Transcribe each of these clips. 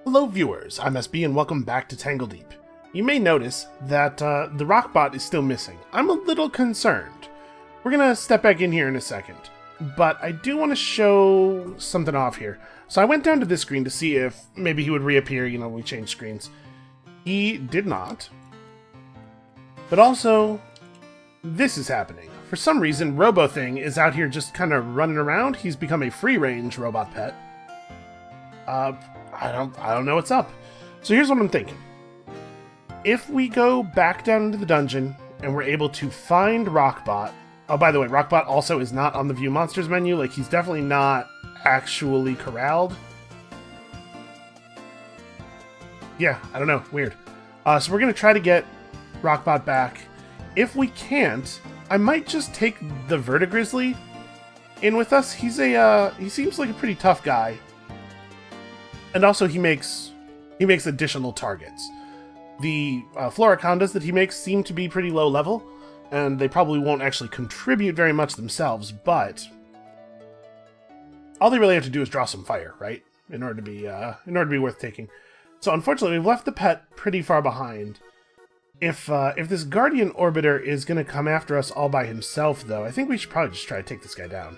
Hello viewers, I'm SB and welcome back to Tangledeep. You may notice that the rock bot is still missing. I'm a little concerned. We're gonna step back in here in a second, but I do want to show something off here. So I went down to this screen to see if maybe he would reappear, you know, when we change screens. He did not. But also, this is happening. For some reason, Robo-Thing is out here just kind of running around. He's become a free-range robot pet. I don't know what's up. So here's what I'm thinking. If we go back down into the dungeon and we're able to find Rockbot. Oh, by the way, Rockbot also is not on the View Monsters menu. Like, he's definitely not actually corralled. Yeah, I don't know. Weird. So we're going to try to get Rockbot back. If we can't, I might just take the Vertigrizzly in with us. He seems like a pretty tough guy. And also he makes additional targets. The Floricondas that he makes seem to be pretty low level, and they probably won't actually contribute very much themselves, but all they really have to do is draw some fire, right? In order to be worth taking. So unfortunately, we've left the pet pretty far behind. If this Guardian Orbiter is going to come after us all by himself, though, I think we should probably just try to take this guy down.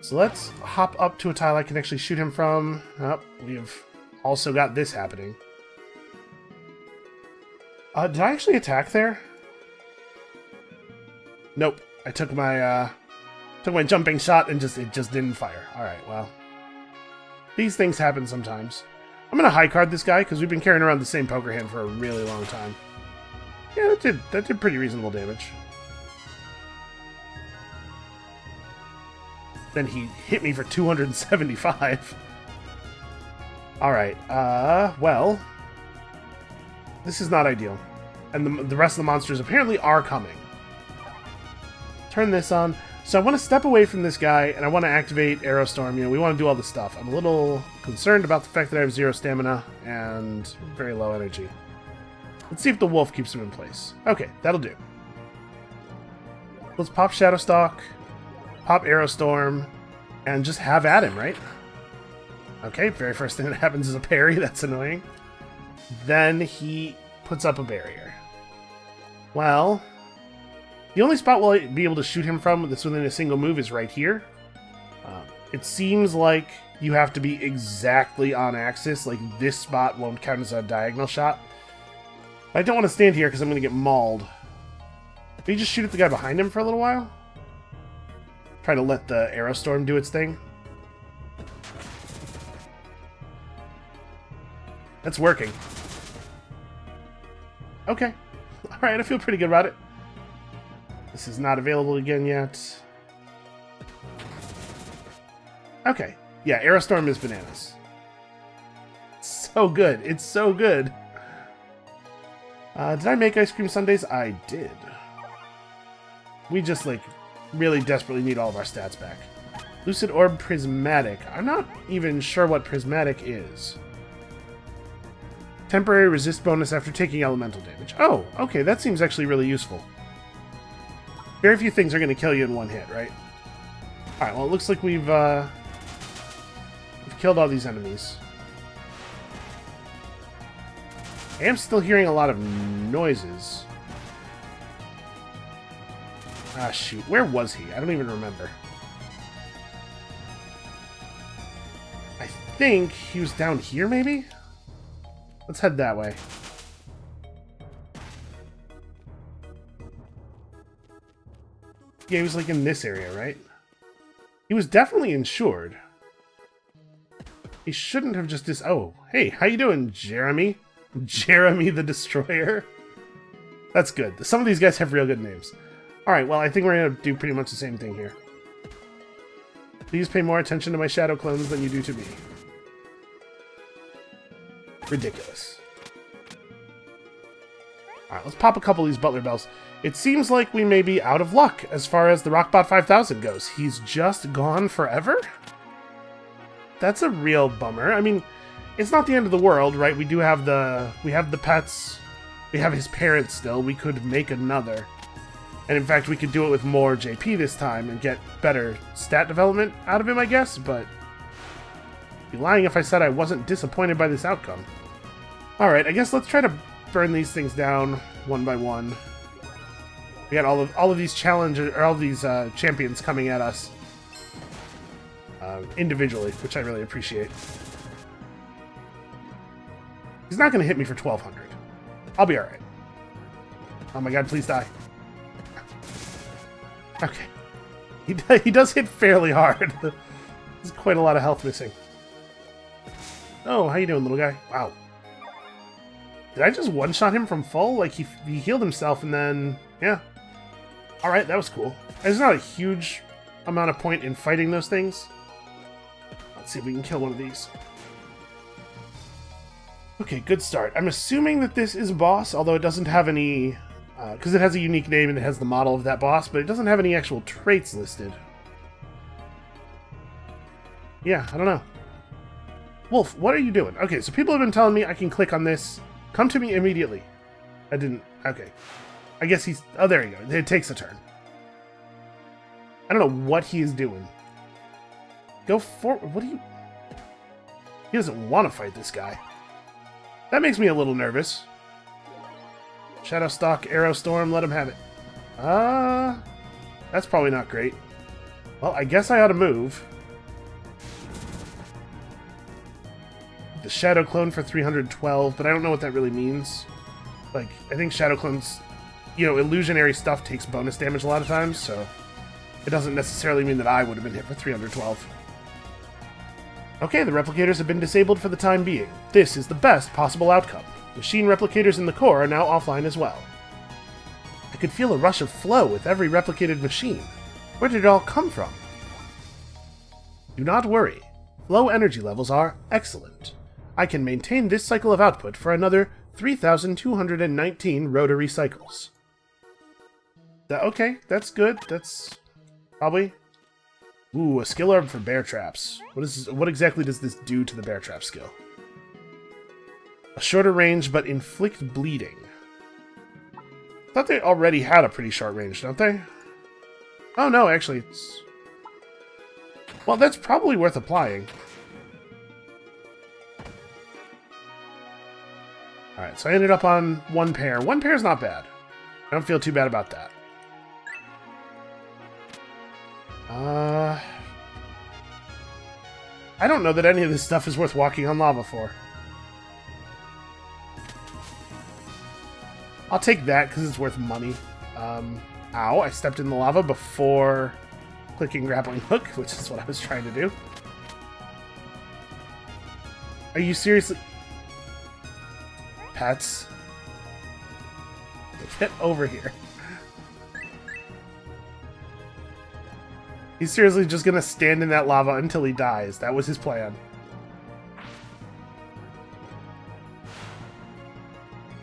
So let's hop up to a tile I can actually shoot him from. Oh, we've also got this happening. Did I actually attack there? Nope. I took my jumping shot and it just didn't fire. Alright, well. These things happen sometimes. I'm gonna high card this guy because we've been carrying around the same poker hand for a really long time. Yeah, that did pretty reasonable damage. Then he hit me for 275. Alright, well. This is not ideal. And the rest of the monsters apparently are coming. Turn this on. So I want to step away from this guy, and I want to activate Aerostorm. You know, we want to do all this stuff. I'm a little concerned about the fact that I have 0 stamina and very low energy. Let's see if the wolf keeps him in place. Okay, that'll do. Let's pop Shadowstalk. Pop Aerostorm, and just have at him, right? Okay, very first thing that happens is a parry. That's annoying. Then he puts up a barrier. Well, the only spot we'll be able to shoot him from that's within a single move is right here. It seems like you have to be exactly on axis. Like, this spot won't count as a diagonal shot. I don't want to stand here because I'm going to get mauled. Can you just shoot at the guy behind him for a little while? Try to let the Aerostorm do its thing. That's working. Okay. Alright, I feel pretty good about it. This is not available again yet. Okay. Yeah, Aerostorm is bananas. It's so good. It's so good. Did I make ice cream sundaes? I did. We just, like, really desperately need all of our stats back. Lucid Orb Prismatic. I'm not even sure what Prismatic is. Temporary resist bonus after taking elemental damage. Oh, okay, that seems actually really useful. Very few things are going to kill you in one hit, right? Alright, well, it looks like we've killed all these enemies. I am still hearing a lot of noises. Ah, shoot. Where was he? I don't even remember. I think he was down here, maybe? Let's head that way. Yeah, he was, like, in this area, right? He was definitely insured. He shouldn't have just Oh, hey, how you doing, Jeremy? Jeremy the Destroyer? That's good. Some of these guys have real good names. Alright, well, I think we're going to do pretty much the same thing here. Please pay more attention to my shadow clones than you do to me. Ridiculous. Alright, let's pop a couple of these Butler Bells. It seems like we may be out of luck as far as the Rockbot 5000 goes. He's just gone forever? That's a real bummer. I mean, it's not the end of the world, right? We have the pets. We have his parents still. We could make another. And in fact, we could do it with more JP this time and get better stat development out of him, I guess, but I'd be lying if I said I wasn't disappointed by this outcome. Alright, I guess let's try to burn these things down one by one. We got all of these challenges, or all of these champions coming at us individually, which I really appreciate. He's not going to hit me for 1,200. I'll be alright. Oh my god, please die. Okay. He does hit fairly hard. There's quite a lot of health missing. Oh, how you doing, little guy? Wow. Did I just one-shot him from full? Like, he healed himself and then... Yeah. Alright, that was cool. There's not a huge amount of point in fighting those things. Let's see if we can kill one of these. Okay, good start. I'm assuming that this is a boss, although it doesn't have any... because it has a unique name and it has the model of that boss, but it doesn't have any actual traits listed. Yeah, I don't know. Wolf, what are you doing? Okay, so people have been telling me I can click on this. Come to me immediately. I didn't... Okay. I guess he's... Oh, there you go. It takes a turn. I don't know what he is doing. Go for... What do you... He doesn't want to fight this guy. That makes me a little nervous. Shadow Stalk, Arrow Storm, let him have it. That's probably not great. Well, I guess I ought to move. The Shadow Clone for 312, but I don't know what that really means. Like, I think Shadow Clones, you know, illusionary stuff takes bonus damage a lot of times, so it doesn't necessarily mean that I would have been hit for 312. Okay, the replicators have been disabled for the time being. This is the best possible outcome. Machine replicators in the core are now offline as well. I could feel a rush of flow with every replicated machine. Where did it all come from? Do not worry. Flow energy levels are excellent. I can maintain this cycle of output for another 3,219 rotary cycles. Okay, that's good. That's probably... Ooh, a skill orb for bear traps. What exactly does this do to the bear trap skill? A shorter range, but inflict bleeding. I thought they already had a pretty short range, don't they? Oh no, actually it's... Well, that's probably worth applying. Alright, so I ended up on one pair. One pair's not bad. I don't feel too bad about that. I don't know that any of this stuff is worth walking on lava for. I'll take that because it's worth money. Ow, I stepped in the lava before clicking grappling hook, which is what I was trying to do. Are you seriously... Pets? Get over here. He's seriously just gonna stand in that lava until he dies. That was his plan.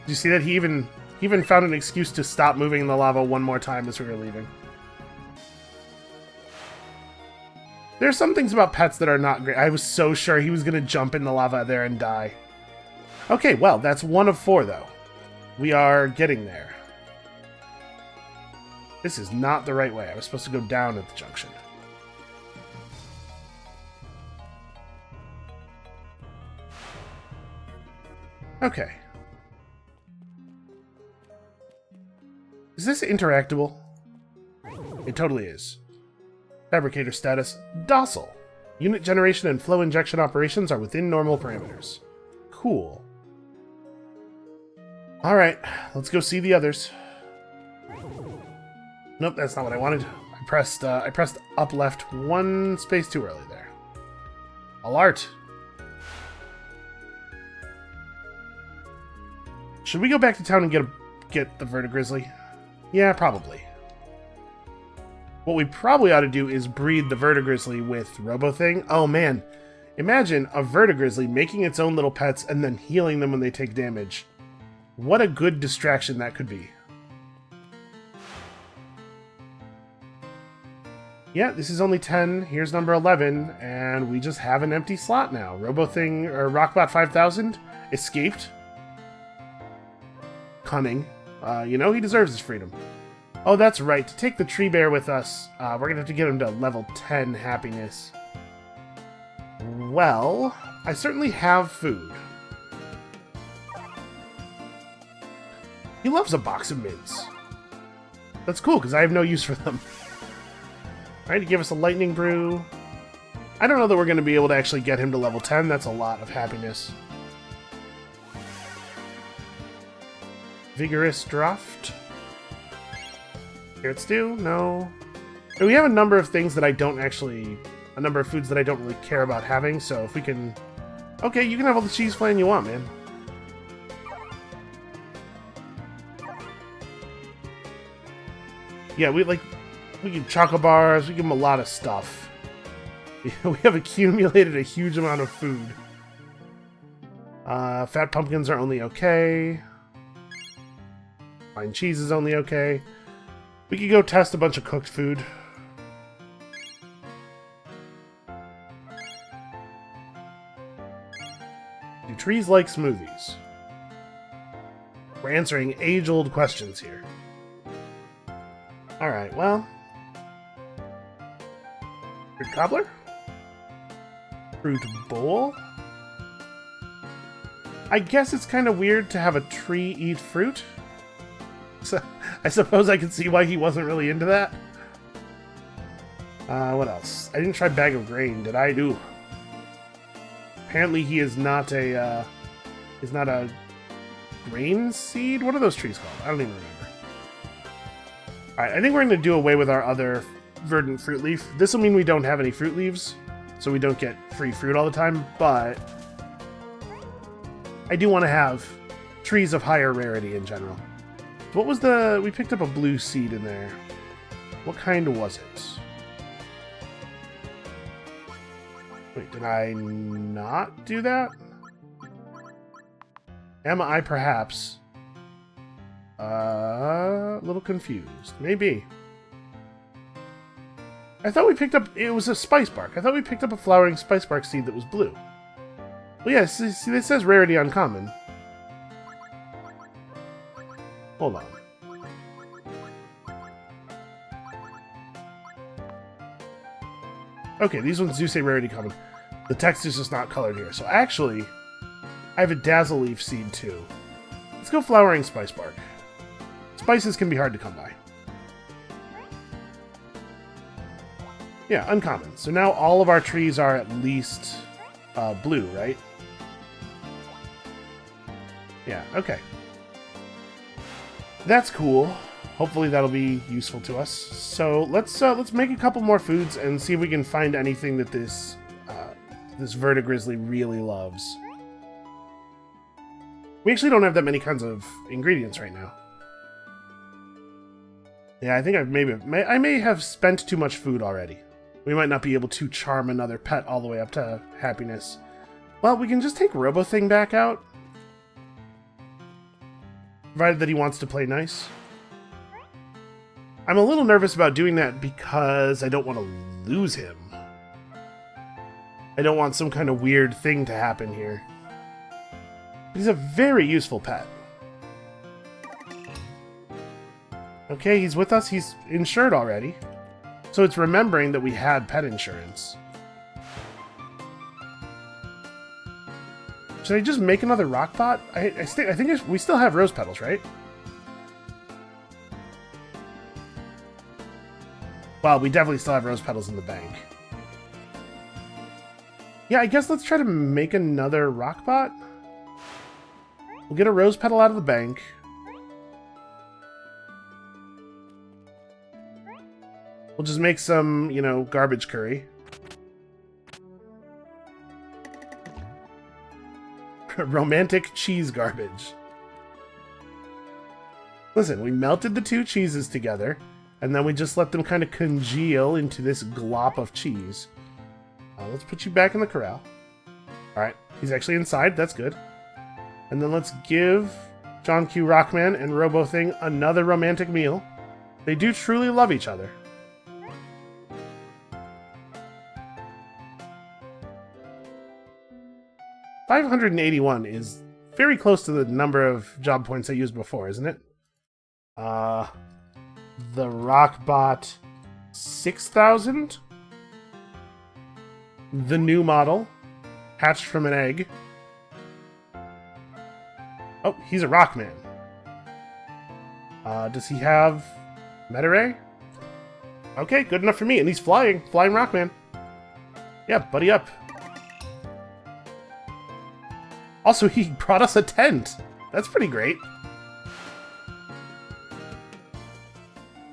Did you see that? He even found an excuse to stop moving in the lava one more time as we were leaving. There are some things about pets that are not great. I was so sure he was gonna jump in the lava there and die. Okay, well, that's 1 of 4, though. We are getting there. This is not the right way. I was supposed to go down at the junction. Okay. Is this interactable? It totally is. Fabricator status, docile. Unit generation and flow injection operations are within normal parameters. Cool. Alright, let's go see the others. Nope, that's not what I wanted. I pressed up left one space too early there. Alert! Should we go back to town and get the Vertigrizzly? Yeah, probably. What we probably ought to do is breed the Vertigrizzly with Robo-Thing. Oh man, imagine a Vertigrizzly making its own little pets and then healing them when they take damage. What a good distraction that could be. Yeah, this is only 10. Here's number 11, and we just have an empty slot now. Robo-Thing, or Rockbot 5000, escaped. Cunning. You know, he deserves his freedom. Oh, that's right. To take the tree bear with us, we're going to have to get him to level 10 happiness. well, I certainly have food. He loves a box of mints. That's cool, because I have no use for them. Alright, he gave us a lightning brew. I don't know that we're going to be able to actually get him to level 10. That's a lot of happiness. Vigorous draft. Carrot stew? No. And we have a number of things that I don't actually... A number of foods that I don't really care about having, so if we can... Okay, you can have all the cheese flan you want, man. Yeah, we can chocolate bars, we give them a lot of stuff. We have accumulated a huge amount of food. Fat pumpkins are only okay. Fine cheese is only okay. We could go test a bunch of cooked food. Do trees like smoothies? We're answering age-old questions here. Alright, well... Fruit cobbler? Fruit bowl? I guess it's kind of weird to have a tree eat fruit. So, I suppose I can see why he wasn't really into that. What else? I didn't try bag of grain, did I? Ooh. Apparently he is not a, grain seed? What are those trees called? I don't even remember. Alright, I think we're going to do away with our other verdant fruit leaf. This will mean we don't have any fruit leaves, so we don't get free fruit all the time, but I do want to have trees of higher rarity in general. What was the... We picked up a blue seed in there. What kind was it? Wait, did I not do that? Am I perhaps a little confused? Maybe. I thought we picked up... It was a spice bark. I thought we picked up a flowering spice bark seed that was blue. Well, yeah, see, it says rarity uncommon. Hold on. Okay, these ones do say rarity common. The text is just not colored here. So actually, I have a dazzle leaf seed too. Let's go flowering spice bark. Spices can be hard to come by. Yeah, uncommon. So now all of our trees are at least blue, right? Yeah, okay. That's cool. Hopefully that'll be useful to us. So let's make a couple more foods and see if we can find anything that this verdigrizzly really loves. We actually don't have that many kinds of ingredients right now. Yeah, I think I may have spent too much food already. We might not be able to charm another pet all the way up to happiness. Well, we can just take Robo-Thing back out. Provided that he wants to play nice. I'm a little nervous about doing that because I don't want to lose him. I don't want some kind of weird thing to happen here. He's a very useful pet. Okay, he's with us. He's insured already. So it's remembering that we had pet insurance. Should I just make another rock pot? I think we still have rose petals, right? Well, we definitely still have rose petals in the bank. Yeah, I guess let's try to make another rock pot. We'll get a rose petal out of the bank. We'll just make some, you know, garbage curry. Romantic cheese garbage. Listen, we melted the two cheeses together, and then we just let them kind of congeal into this glop of cheese. Let's put you back in the corral. Alright, he's actually inside, that's good. And then let's give John Q. Rockman and Robo-Thing another romantic meal. They do truly love each other. $581 is very close to the number of job points I used before, isn't it? The Rockbot 6000? The new model. Hatched from an egg. Oh, he's a rock man. Does he have Meta-Ray? Okay, good enough for me. And he's flying. Flying rock man. Yeah, buddy up. Also, he brought us a tent. That's pretty great.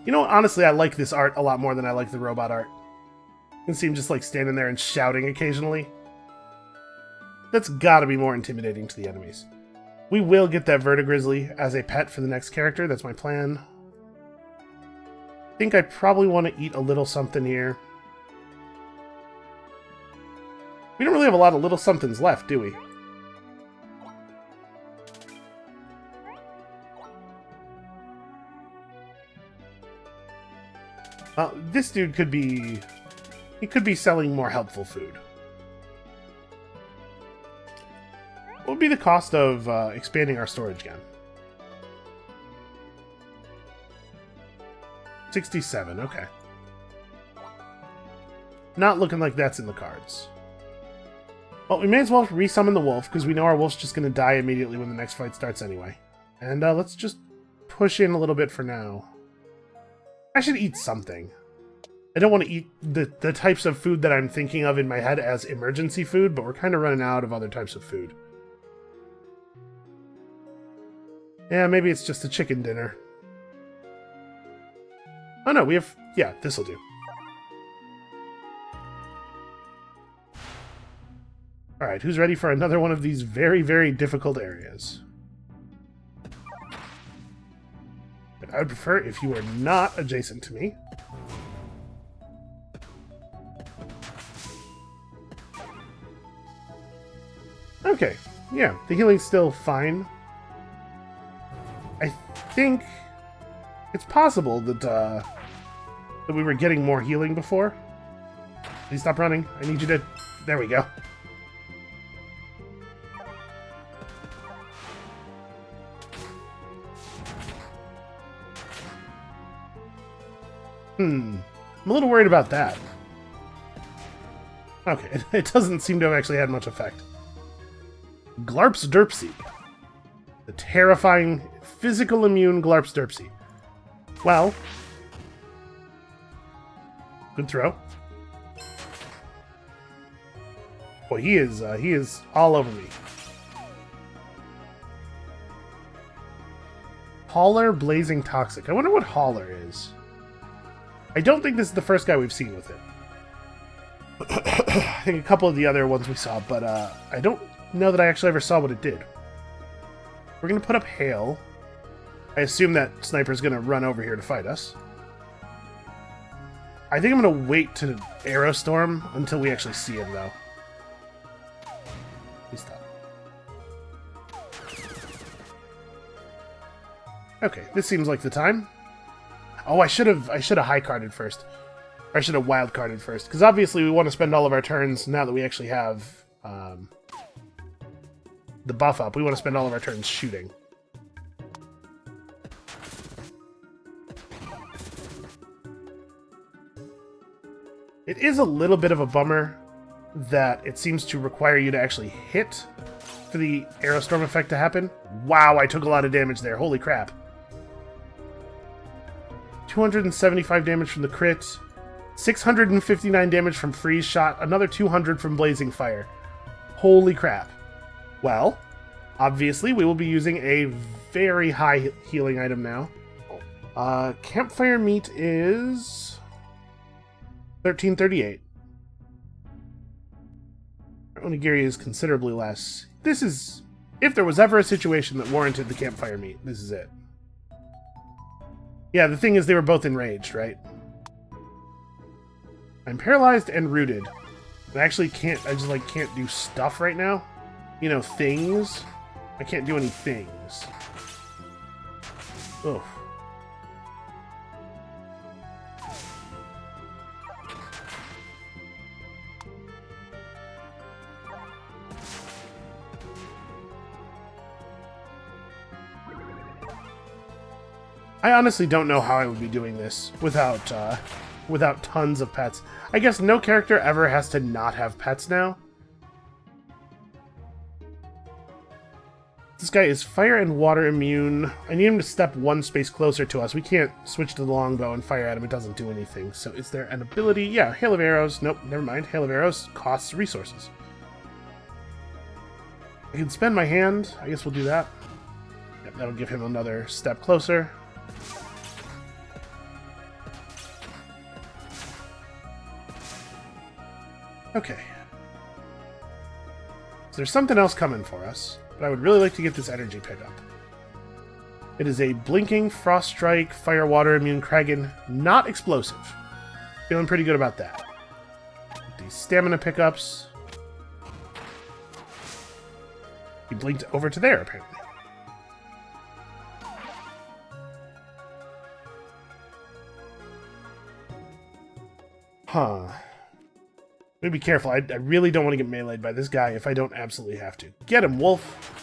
You know, honestly, I like this art a lot more than I like the robot art. You can see him just like standing there and shouting occasionally. That's gotta be more intimidating to the enemies. We will get that verdigrizzly as a pet for the next character. That's my plan. I think I probably want to eat a little something here. We don't really have a lot of little somethings left, do we? Well, this dude could be... He could be selling more helpful food. What would be the cost of expanding our storage again? 67, okay. Not looking like that's in the cards. Well, we may as well resummon the wolf, because we know our wolf's just going to die immediately when the next fight starts anyway. And let's just push in a little bit for now. I should eat something. I don't want to eat the types of food that I'm thinking of in my head as emergency food, but we're kind of running out of other types of food. Yeah, maybe it's just a chicken dinner. Oh no, we have... Yeah, this'll do. Alright, who's ready for another one of these very, very difficult areas? But I would prefer if you were not adjacent to me. Okay, yeah, the healing's still fine. I think it's possible that that we were getting more healing before. Please stop running. I need you to... There we go. I'm a little worried about that. Okay, it doesn't seem to have actually had much effect. Glarps Derpsy. The terrifying, physical immune Glarps Derpsy. Well. Good throw. Boy, he is all over me. Hauler Blazing Toxic. I wonder what Hauler is. I don't think this is the first guy we've seen with it. I think a couple of the other ones we saw, but I don't know that I actually ever saw what it did. We're going to put up Hail. I assume that Sniper's going to run over here to fight us. I think I'm going to wait to Aerostorm until we actually see him, though. Please stop. Okay, this seems like the time. Oh, I should have high-carded first. Or I should have wild-carded first. Because obviously we want to spend all of our turns, now that we actually have the buff up, we want to spend all of our turns shooting. It is a little bit of a bummer that it seems to require you to actually hit for the Aerostorm effect to happen. Wow, I took a lot of damage there. Holy crap. 275 damage from the crit. 659 damage from freeze shot. Another 200 from blazing fire. Holy crap. Well, obviously we will be using a very high healing item now. Campfire meat is 1338. Onigiri is considerably less. This is... If there was ever a situation that warranted the campfire meat, this is it. Yeah, the thing is they were both enraged, right? I'm paralyzed and rooted. I actually can't... I just, like, can't do stuff right now. You know, things. I can't do any things. Ugh. I honestly don't know how I would be doing this without without tons of pets. I guess no character ever has to not have pets now. This guy is fire and water immune. I need him to step one space closer to us. We can't switch to the longbow and fire at him. It doesn't do anything. So is there an ability? Yeah, Hail of Arrows. Nope, never mind. Hail of Arrows costs resources. I can spend my hand. I guess we'll do that. Yep, that'll give him another step closer. Okay. So there's something else coming for us. But I would really like to get this energy pickup. It is a blinking frost strike, fire water immune Kragan, not explosive. Feeling pretty good about that. These stamina pickups. He blinked over to there, apparently. Huh. I'm gonna be careful. I really don't want to get meleeed by this guy if I don't absolutely have to. Get him, Wolf!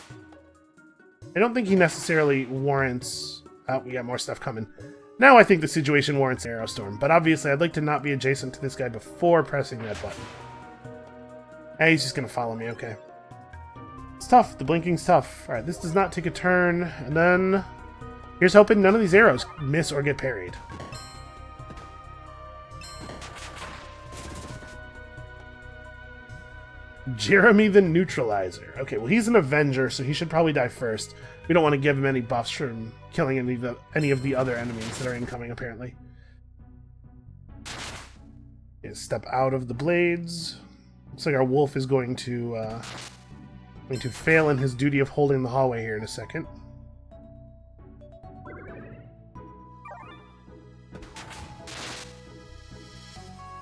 I don't think he necessarily warrants... Oh, we got more stuff coming. Now I think the situation warrants Arrow Storm, but obviously I'd like to not be adjacent to this guy before pressing that button. Hey, he's just gonna follow me, okay. It's tough. The blinking's tough. Alright, this does not take a turn, and then... Here's hoping none of these arrows miss or get parried. Jeremy the Neutralizer. Okay, well he's an Avenger, so he should probably die first. We don't want to give him any buffs from killing any of the other enemies that are incoming, apparently. Okay, step out of the blades. Looks like our wolf is going to fail in his duty of holding the hallway here in a second.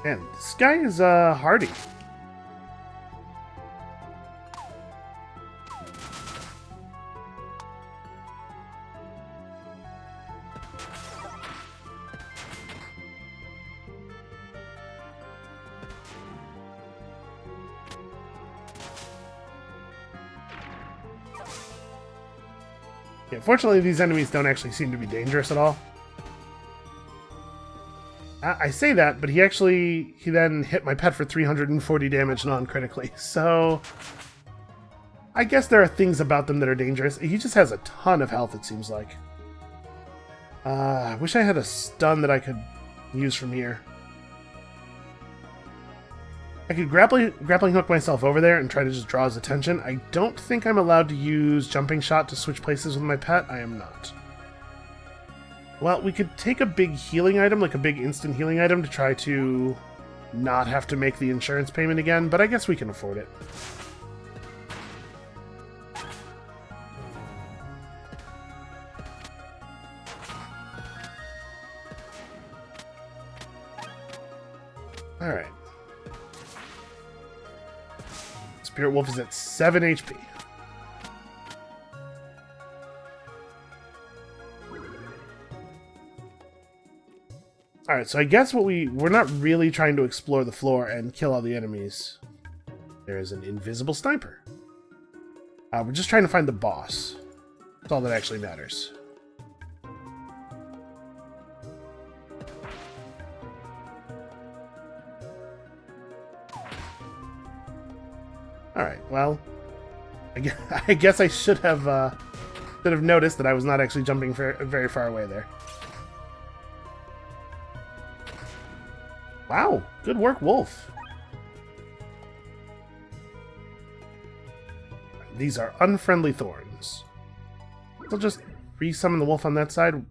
Man, this guy is hardy. Yeah, fortunately, these enemies don't actually seem to be dangerous at all. I say that, but he then hit my pet for 340 damage non-critically, so... I guess there are things about them that are dangerous. He just has a ton of health, it seems like. I wish I had a stun that I could use from here. I could grappling hook myself over there and try to just draw his attention. I don't think I'm allowed to use jumping shot to switch places with my pet. I am not. Well, we could take a big healing item, like a big instant healing item, to try to not have to make the insurance payment again, but I guess we can afford it. Alright. Spirit Wolf is at 7 HP. Alright, so I guess we're not really trying to explore the floor and kill all the enemies. There is an invisible sniper. We're just trying to find the boss. That's all that actually matters. Alright, well, I guess I should have noticed that I was not actually jumping very far away there. Wow, good work, Wolf. These are unfriendly thorns. I'll just re-summon the wolf on that side.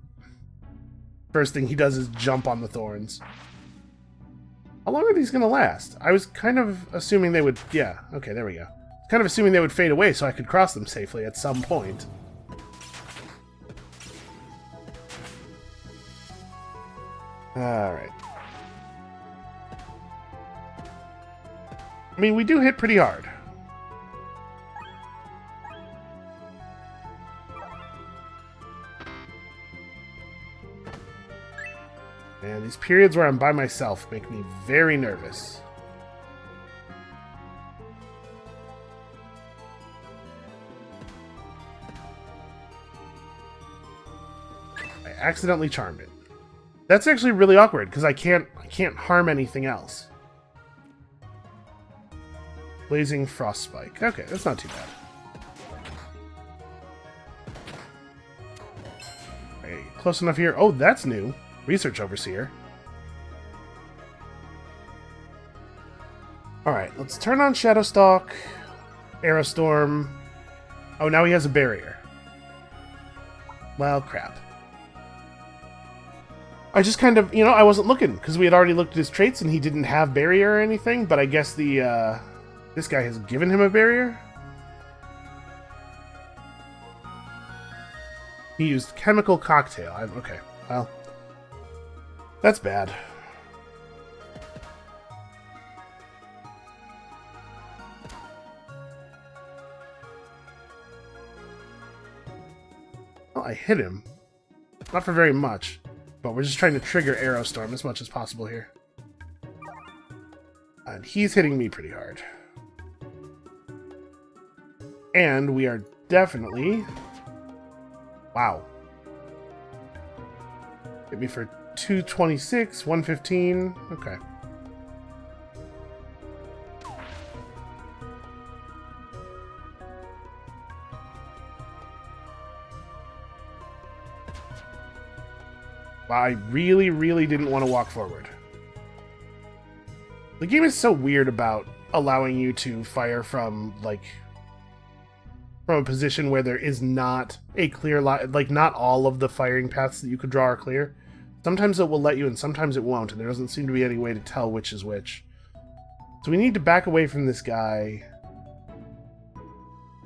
First thing he does is jump on the thorns. How long are these going to last? I was kind of assuming they would... Yeah, okay, there we go. Kind of assuming they would fade away so I could cross them safely at some point. Alright. I mean, we do hit pretty hard. And these periods where I'm by myself make me very nervous. I accidentally charmed it. That's actually really awkward because I can't harm anything else. Blazing Frost Spike. Okay, that's not too bad. Okay, close enough here. Oh, that's new. Research Overseer. Alright, let's turn on Shadowstalk, Aerostorm. Oh, now he has a barrier. Well, crap. I just kind of, I wasn't looking, because we had already looked at his traits and he didn't have barrier or anything, but I guess this guy has given him a barrier? He used Chemical Cocktail. Okay, well, that's bad. Well, I hit him. Not for very much, but we're just trying to trigger Aerostorm as much as possible here. And he's hitting me pretty hard. And we are definitely... Wow. Hit me for 226, 115. Okay. I really, really didn't want to walk forward. The game is so weird about allowing you to fire from, like, from a position where there is not a clear line, like, not all of the firing paths that you could draw are clear. Sometimes it will let you, and sometimes it won't, and there doesn't seem to be any way to tell which is which. So we need to back away from this guy.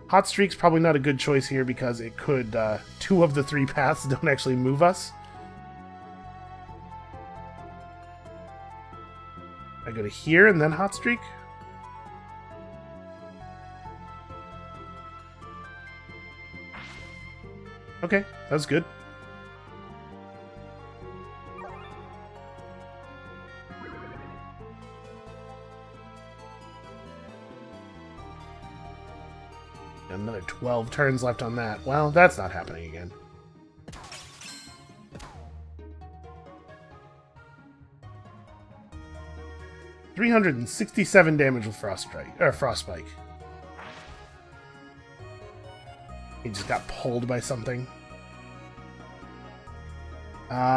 Hot Streak's probably not a good choice here because it could, 2 of the 3 paths don't actually move us. I go to here and then Hot Streak. Okay, that was good. Another 12 turns left on that. Well, that's not happening again. $367 damage with Frostspike. He just got pulled by something.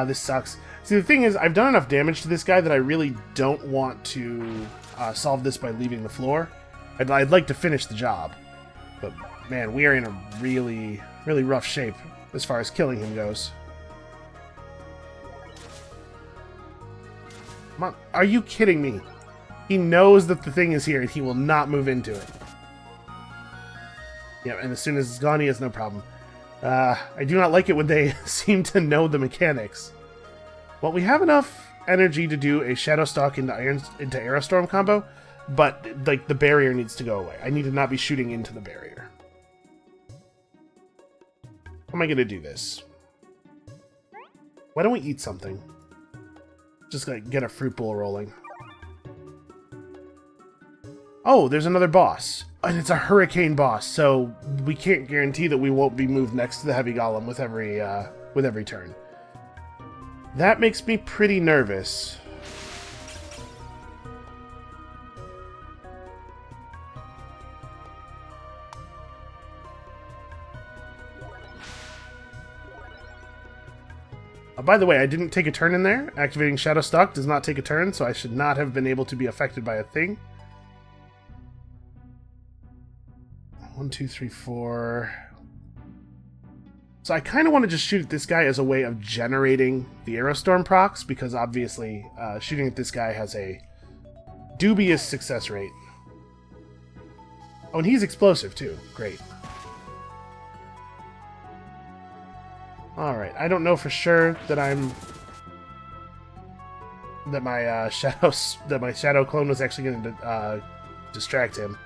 This sucks. See, the thing is, I've done enough damage to this guy that I really don't want to solve this by leaving the floor. I'd like to finish the job. But, man, we are in a really, really rough shape as far as killing him goes. Come on. Are you kidding me? He knows that the thing is here and he will not move into it. Yeah, and as soon as it's gone, he has no problem. I do not like it when they seem to know the mechanics. Well, we have enough energy to do a Shadowstalk into Aerostorm combo, but like the barrier needs to go away. I need to not be shooting into the barrier. How am I going to do this? Why don't we eat something? Just like get a fruit bowl rolling. Oh, there's another boss. And it's a hurricane boss, so we can't guarantee that we won't be moved next to the heavy golem with every turn. That makes me pretty nervous. By the way, I didn't take a turn in there. Activating Shadowstalk does not take a turn, so I should not have been able to be affected by a thing. 1, 2, 3, 4. So I kind of want to just shoot at this guy as a way of generating the Aerostorm procs, because obviously shooting at this guy has a dubious success rate. Oh, and he's explosive too. Great. Alright, I don't know for sure that my shadow clone was actually going to distract him.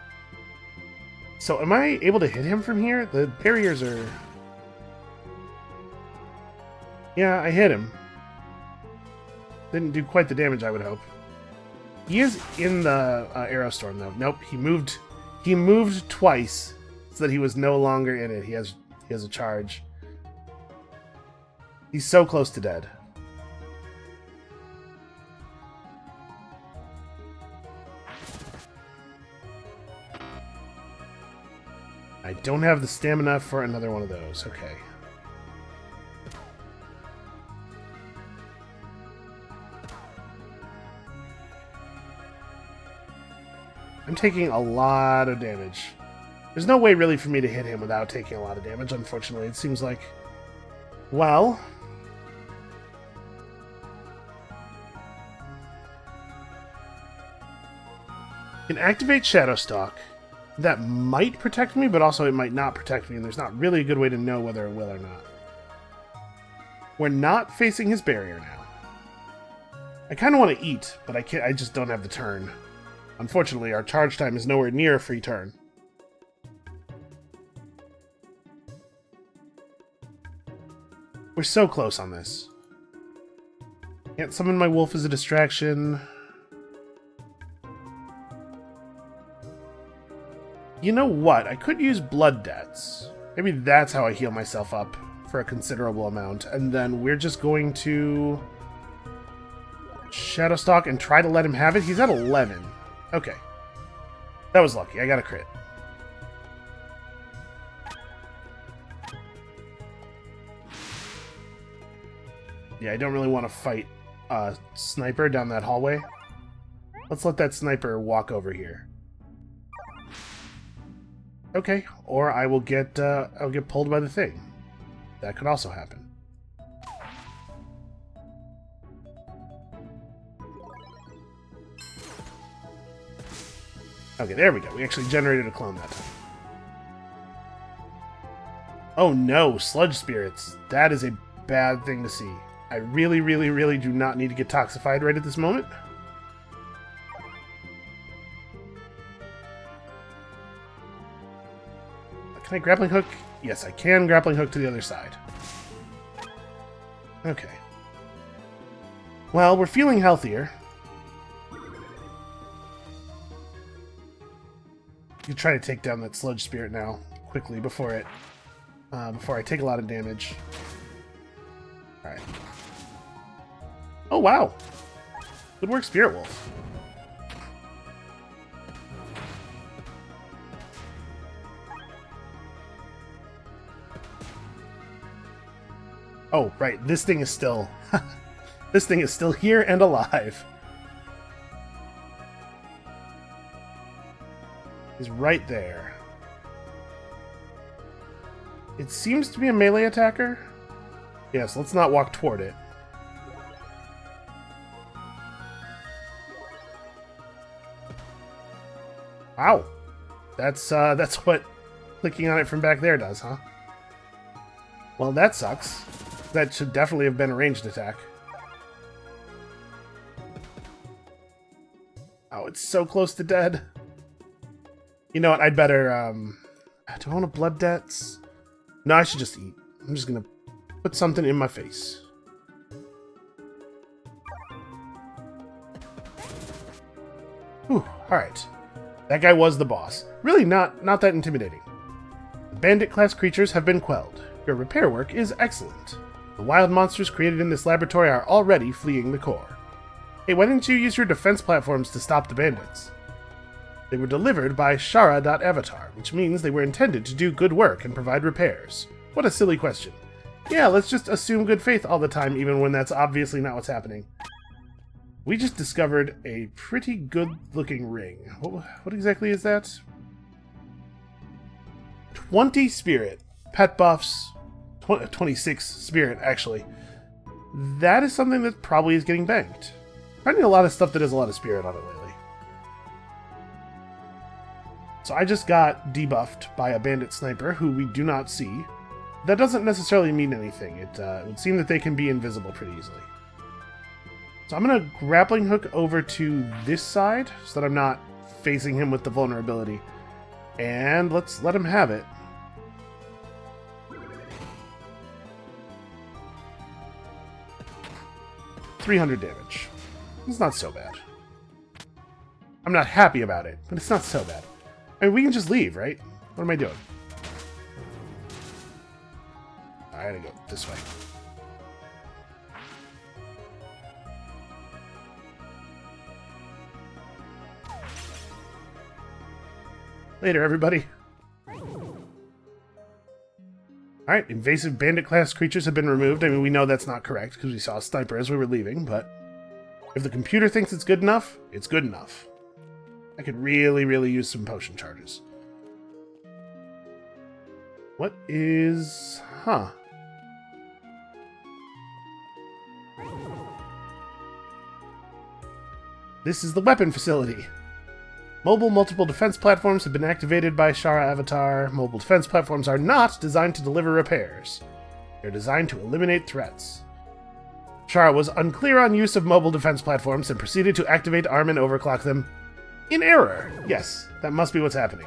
So am I able to hit him from here? The barriers are... Yeah, I hit him. Didn't do quite the damage I would hope. He is in the Aerostorm though. Nope, he moved twice so that he was no longer in it. He has a charge. He's so close to dead. I don't have the stamina for another one of those. Okay. I'm taking a lot of damage. There's no way really for me to hit him without taking a lot of damage, unfortunately. It seems like... Well... Can activate Shadowstalk. That might protect me, but also it might not protect me, and there's not really a good way to know whether it will or not. We're not facing his barrier now. I kind of want to eat, but I can't. I just don't have the turn. Unfortunately, our charge time is nowhere near a free turn. We're so close on this. Can't summon my wolf as a distraction. You know what? I could use blood debts. Maybe that's how I heal myself up for a considerable amount. And then we're just going to Shadowstalk and try to let him have it. He's at 11. Okay. That was lucky. I got a crit. Yeah, I don't really want to fight a sniper down that hallway. Let's let that sniper walk over here. Okay, or I will get I'll get pulled by the thing. That could also happen. Okay, there we go. We actually generated a clone that time. Oh no, sludge spirits. That is a bad thing to see. I really, really, really do not need to get toxified right at this moment. Can I grappling hook? Yes, I can grappling hook to the other side. Okay. Well, we're feeling healthier. You try to take down that sludge spirit now, quickly, before I take a lot of damage. All right. Oh wow! Good work, Spirit Wolf. Oh, right. This thing is still... this thing is still here and alive. He's right there. It seems to be a melee attacker. Yes, let's not walk toward it. Wow. That's what clicking on it from back there does, huh? Well, that sucks. That should definitely have been a ranged attack. Oh, it's so close to dead. You know what? I'd better, do I want to blood debts? No, I should just eat. I'm just gonna put something in my face. Whew, alright. That guy was the boss. Really not that intimidating. The bandit-class creatures have been quelled. Your repair work is excellent. The wild monsters created in this laboratory are already fleeing the core. Hey, why didn't you use your defense platforms to stop the bandits? They were delivered by Shara.avatar, which means they were intended to do good work and provide repairs. What a silly question. Yeah, let's just assume good faith all the time, even when that's obviously not what's happening. We just discovered a pretty good-looking ring. What exactly is that? 20 spirit. Pet buffs. 26 spirit, actually. That is something that probably is getting banked. Finding a lot of stuff that has a lot of spirit on it lately. So I just got debuffed by a bandit sniper who we do not see. That doesn't necessarily mean anything. It would seem that they can be invisible pretty easily. So I'm going to grappling hook over to this side so that I'm not facing him with the vulnerability. And let's let him have it. $300 damage. It's not so bad. I'm not happy about it, but it's not so bad. I mean, we can just leave, right? What am I doing? I gotta go this way. Later, everybody. Alright, invasive bandit-class creatures have been removed. I mean, we know that's not correct, because we saw a sniper as we were leaving, but if the computer thinks it's good enough, it's good enough. I could really, really use some potion charges. What is... Huh. This is the weapon facility. Mobile multiple defense platforms have been activated by Shara Avatar. Mobile defense platforms are not designed to deliver repairs. They're designed to eliminate threats. Shara was unclear on use of mobile defense platforms and proceeded to activate, arm, and overclock them. In error. Yes, that must be what's happening.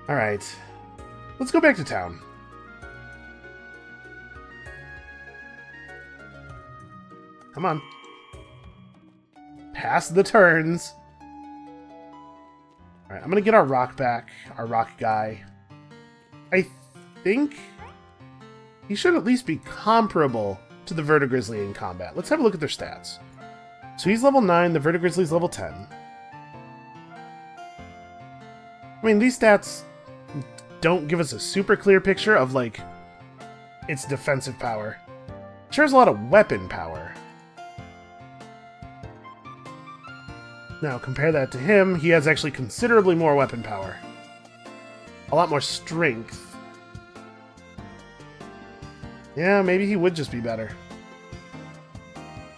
Alright. Let's go back to town. Come on. Pass the turns. Alright, I'm gonna get our rock back. Our rock guy. I think he should at least be comparable to the Vertigrizzly in combat. Let's have a look at their stats. So he's level 9, the Vertigrizzly's level 10. I mean, these stats don't give us a super clear picture of, like, its defensive power. It shares a lot of weapon power. Now, compare that to him, he has actually considerably more weapon power. A lot more strength. Yeah, maybe he would just be better.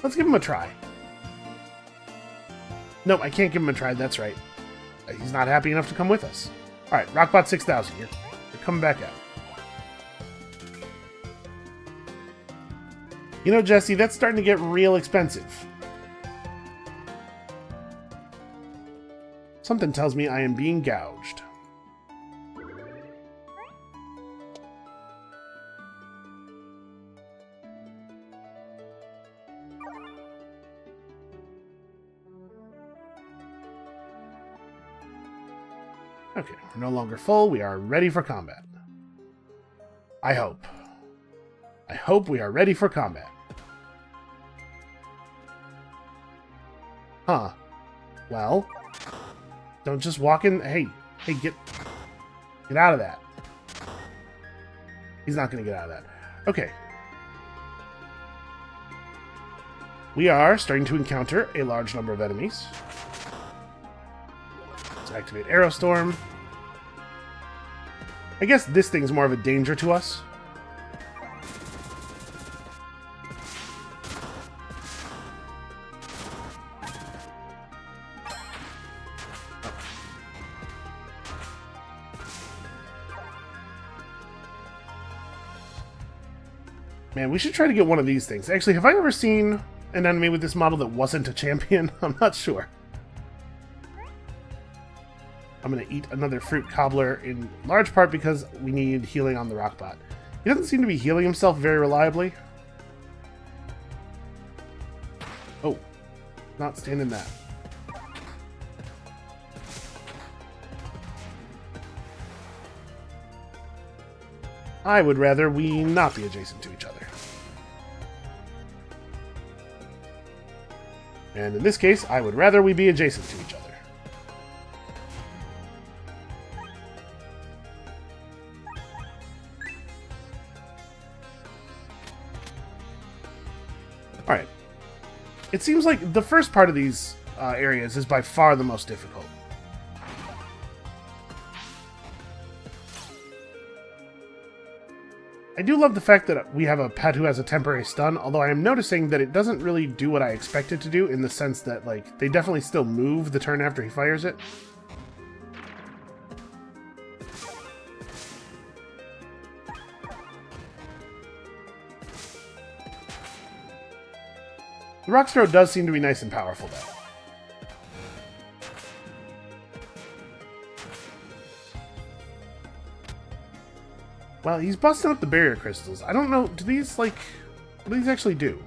Let's give him a try. No, I can't give him a try, that's right. He's not happy enough to come with us. Alright, Rockbot 6000, you're coming back out. You know, Jesse, that's starting to get real expensive. Something tells me I am being gouged. Okay, we're no longer full. We are ready for combat. I hope. I hope we are ready for combat. Huh. Well, don't just walk in. Hey, get out of that. He's not going to get out of that. Okay. We are starting to encounter a large number of enemies. Let's activate Aerostorm. I guess this thing's more of a danger to us. Man, we should try to get one of these things. Actually, have I ever seen an enemy with this model that wasn't a champion? I'm not sure. I'm going to eat another fruit cobbler in large part because we need healing on the Rockbot. He doesn't seem to be healing himself very reliably. Oh, not standing that. I would rather we not be adjacent to each other. And in this case, I would rather we be adjacent to each other. Alright. It seems like the first part of these areas is by far the most difficult. I do love the fact that we have a pet who has a temporary stun, although I am noticing that it doesn't really do what I expect it to do, in the sense that, like, they definitely still move the turn after he fires it. The Rock Throw does seem to be nice and powerful, though. Well, he's busting up the barrier crystals. I don't know, do these, like, what do these actually do?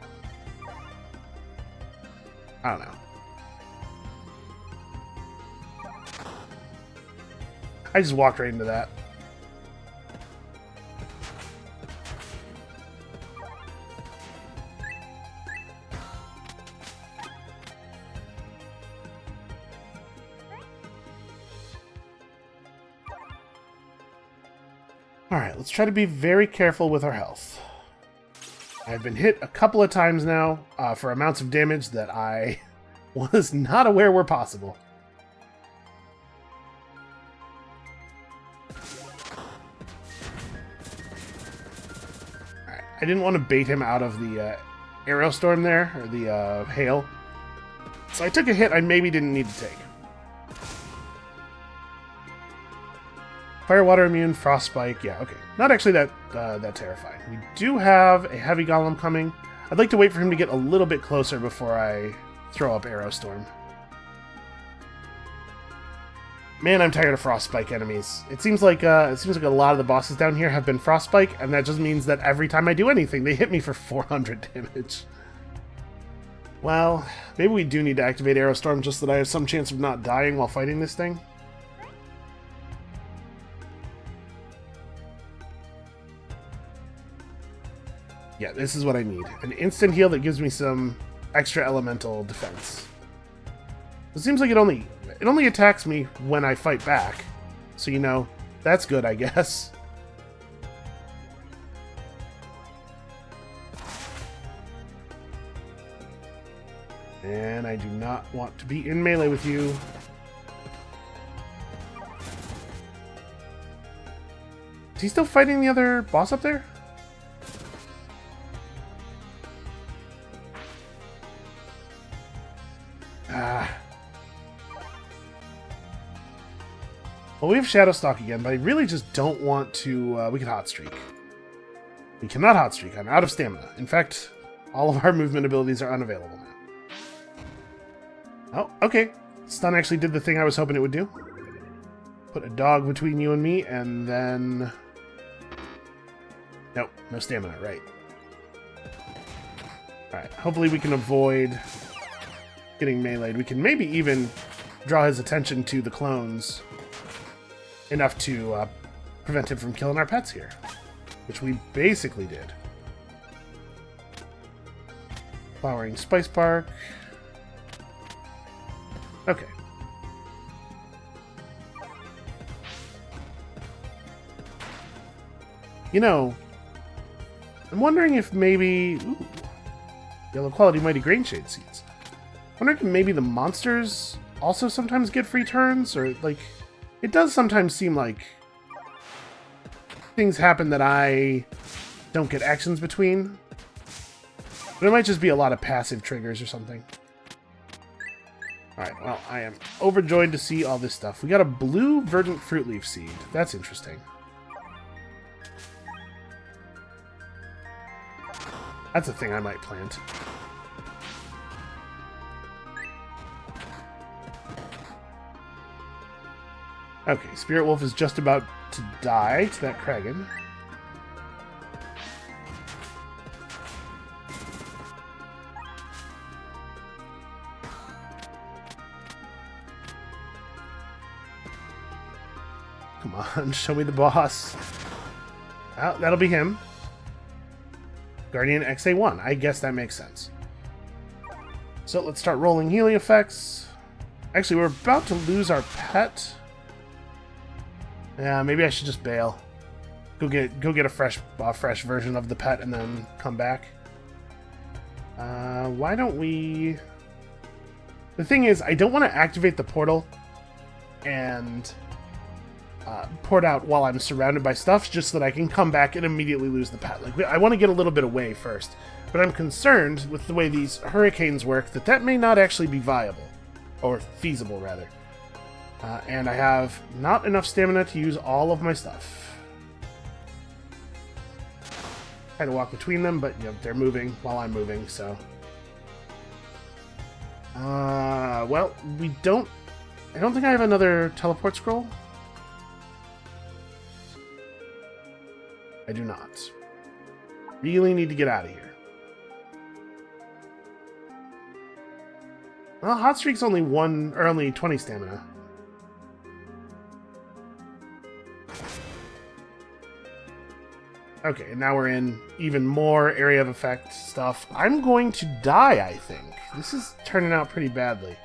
I don't know. I just walked right into that. Alright, let's try to be very careful with our health. I've been hit a couple of times now for amounts of damage that I was not aware were possible. I didn't want to bait him out of the arrow storm there, or the hail. So I took a hit I maybe didn't need to take. Fire, water immune, frost spike. Yeah, okay. Not actually that terrifying. We do have a heavy golem coming. I'd like to wait for him to get a little bit closer before I throw up arrow storm. Man, I'm tired of frostspike enemies. It seems like a lot of the bosses down here have been frostspike, and that just means that every time I do anything, they hit me for 400 damage. Well, maybe we do need to activate arrow storm just so that I have some chance of not dying while fighting this thing. Yeah, this is what I need. An instant heal that gives me some extra elemental defense. It seems like it only attacks me when I fight back. So, you know, that's good, I guess. And I do not want to be in melee with you. Is he still fighting the other boss up there? Well, we have Shadowstalk again, but I really just don't want to... we can hot streak. We cannot hot streak. I'm out of stamina. In fact, all of our movement abilities are unavailable now. Oh, okay. Stun actually did the thing I was hoping it would do. Put a dog between you and me, and then... Nope, no stamina, right. Alright, hopefully we can avoid getting meleeed. We can maybe even draw his attention to the clones enough to prevent him from killing our pets here, which we basically did. Flowering Spice Bark. Okay. You know, I'm wondering if maybe... Ooh, yellow quality Mighty Grainshade Seeds. I'm wondering if maybe the monsters also sometimes get free turns, or like... It does sometimes seem like things happen that I don't get actions between. But it might just be a lot of passive triggers or something. Alright, well, I am overjoyed to see all this stuff. We got a blue verdant fruit leaf seed. That's interesting. That's a thing I might plant. Okay, Spirit Wolf is just about to die to that Kragan. Come on, show me the boss. Oh, that'll be him. Guardian XA1. I guess that makes sense. So let's start rolling healing effects. Actually, we're about to lose our pet. Yeah, maybe I should just bail. Go get a fresh version of the pet and then come back. Why don't we... The thing is, I don't want to activate the portal and port out while I'm surrounded by stuff, just so that I can come back and immediately lose the pet. Like, I want to get a little bit away first. But I'm concerned with the way these hurricanes work that may not actually be viable. Or feasible, rather. And I have not enough stamina to use all of my stuff. I had to walk between them, but you know, they're moving while I'm moving, so... well, we don't... I don't think I have another teleport scroll. I do not. Really need to get out of here. Well, Hot Streak's only 20 stamina. Okay, and now we're in even more area of effect stuff. I'm going to die, I think. This is turning out pretty badly.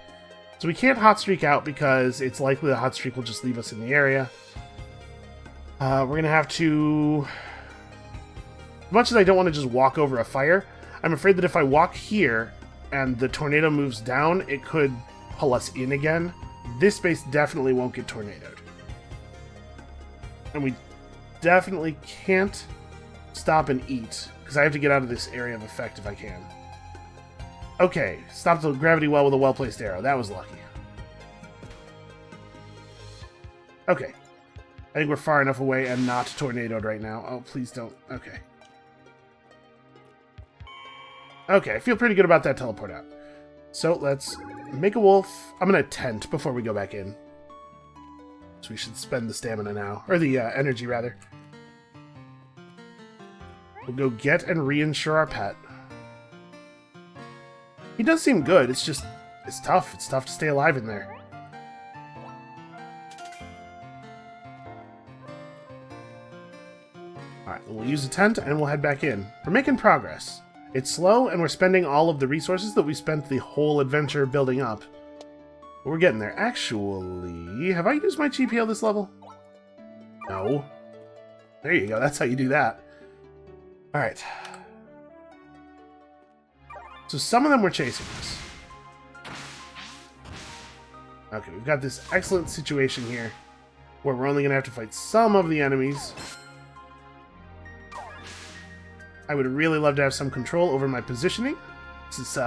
So we can't hot streak out because it's likely the hot streak will just leave us in the area. We're going to have to... As much as I don't want to just walk over a fire, I'm afraid that if I walk here and the tornado moves down, it could pull us in again. This space definitely won't get tornadoed. And we definitely can't stop and eat, because I have to get out of this area of effect if I can. Okay, stop the gravity well with a well-placed arrow. That was lucky. Okay. I think we're far enough away and not tornadoed right now. Oh, please don't. Okay. Okay, I feel pretty good about that teleport out. So let's make a wolf. I'm going to tent before we go back in. So we should spend the stamina now. Or the energy, rather. We'll go get and reinsure our pet. He does seem good. It's just... it's tough. It's tough to stay alive in there. Alright, we'll use the tent and we'll head back in. We're making progress. It's slow and we're spending all of the resources that we spent the whole adventure building up. But we're getting there. Actually, have I used my GPL this level? No. There you go. That's how you do that. Alright. So some of them were chasing us. Okay, we've got this excellent situation here where we're only going to have to fight some of the enemies. I would really love to have some control over my positioning. This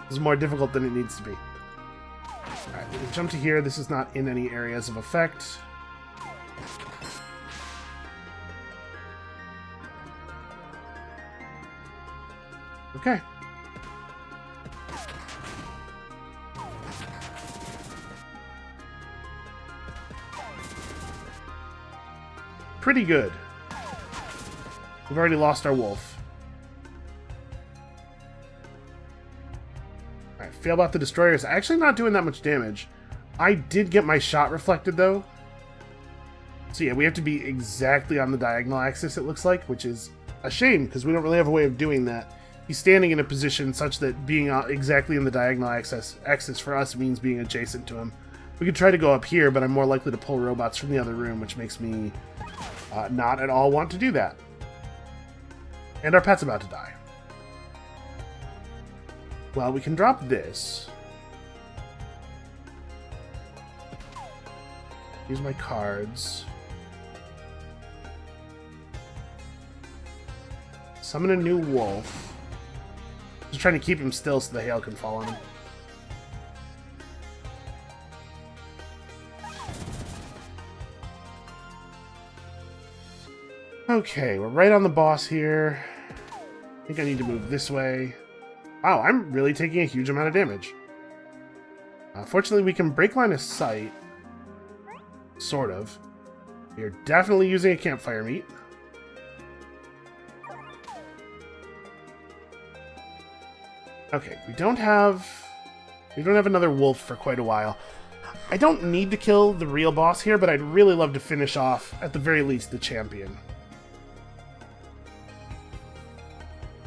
is more difficult than it needs to be. Alright, we can jump to here. This is not in any areas of effect. Okay. Pretty good. We've already lost our wolf. Alright, fail about the destroyers. Actually not doing that much damage. I did get my shot reflected, though. So yeah, we have to be exactly on the diagonal axis, it looks like, which is a shame, because we don't really have a way of doing that. He's standing in a position such that being exactly in the diagonal axis for us means being adjacent to him. We could try to go up here, but I'm more likely to pull robots from the other room, which makes me not at all want to do that. And our pet's about to die. Well, we can drop this. Use my cards. Summon a new wolf. Just trying to keep him still so the hail can fall on him. Okay, we're right on the boss here. I think I need to move this way. Wow, I'm really taking a huge amount of damage. Fortunately, we can break line of sight. Sort of. We are definitely using a campfire meat. Okay, we don't have another wolf for quite a while. I don't need to kill the real boss here, but I'd really love to finish off, at the very least, the champion.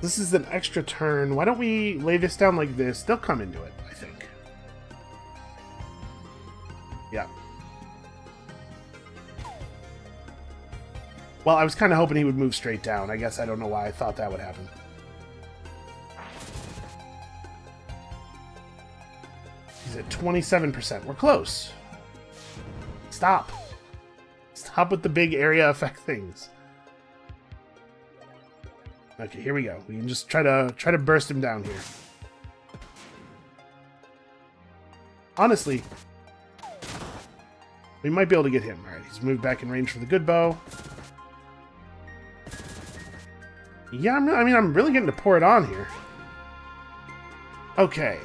This is an extra turn. Why don't we lay this down like this? They'll come into it, I think. Yeah. Well, I was kind of hoping he would move straight down. I guess I don't know why I thought that would happen. He's at 27%. We're close. Stop. Stop with the big area effect things. Okay, here we go. We can just try to burst him down here. Honestly, we might be able to get him. Alright, he's moved back in range for the good bow. Yeah, I'm really getting to pour it on here. Okay.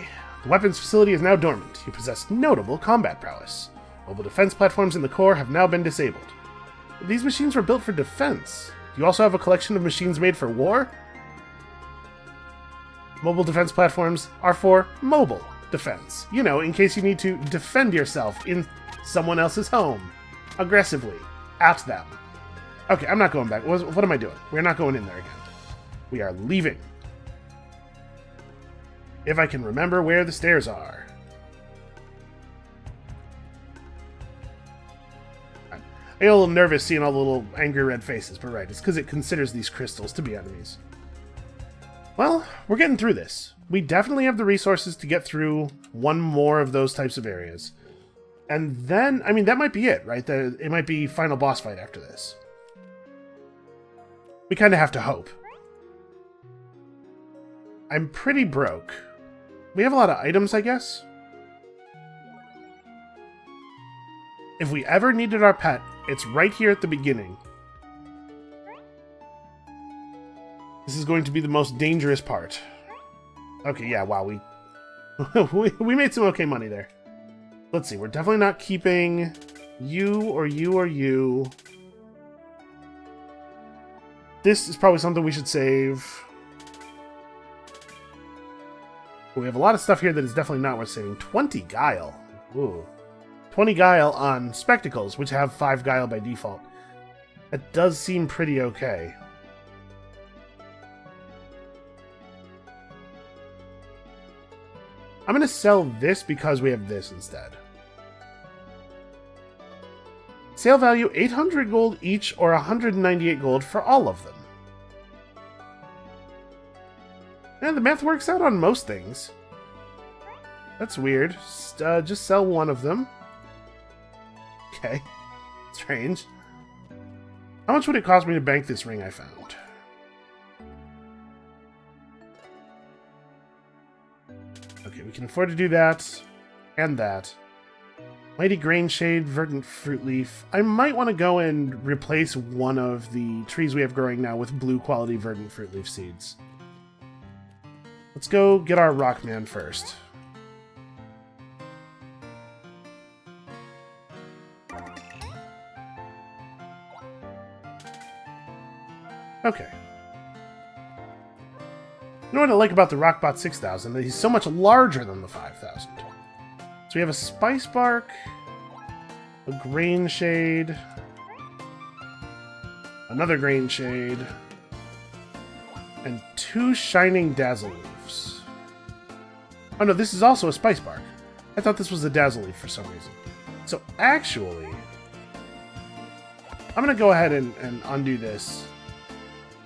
The weapons facility is now dormant. You possess notable combat prowess. Mobile defense platforms in the core have now been disabled. These machines were built for defense. Do you also have a collection of machines made for war? Mobile defense platforms are for mobile defense. You know, in case you need to defend yourself in someone else's home. Aggressively. At them. Okay, I'm not going back. What am I doing? We're not going in there again. We are leaving. If I can remember where the stairs are. I get a little nervous seeing all the little angry red faces, but right, it's because it considers these crystals to be enemies. Well, we're getting through this. We definitely have the resources to get through one more of those types of areas. And then, that might be it, right? It might be final boss fight after this. We kind of have to hope. I'm pretty broke. We have a lot of items, I guess. If we ever needed our pet, it's right here at the beginning. This is going to be the most dangerous part. Okay, yeah, wow, we made some okay money there. Let's see, we're definitely not keeping you or you or you. This is probably something we should save. We have a lot of stuff here that is definitely not worth saving. 20 guile. Ooh. 20 guile on spectacles, which have 5 guile by default. That does seem pretty okay. I'm going to sell this because we have this instead. Sale value 800 gold each or 198 gold for all of them. And the math works out on most things. That's weird. Just sell one of them. Okay. Strange. How much would it cost me to bank this ring I found? Okay, we can afford to do that. And that. Mighty Grain Shade, Verdant Fruit Leaf. I might want to go and replace one of the trees we have growing now with blue quality Verdant Fruit Leaf seeds. Let's go get our Rockman first. Okay. You know what I like about the Rockbot 6000? That he's so much larger than the 5000. So we have a Spice Bark, a Grain Shade, another Grain Shade, and 2 Shining Dazzle Leaves. Oh no, this is also a Spice Bark. I thought this was a Dazzle Leaf for some reason. So actually, I'm going to go ahead and undo this.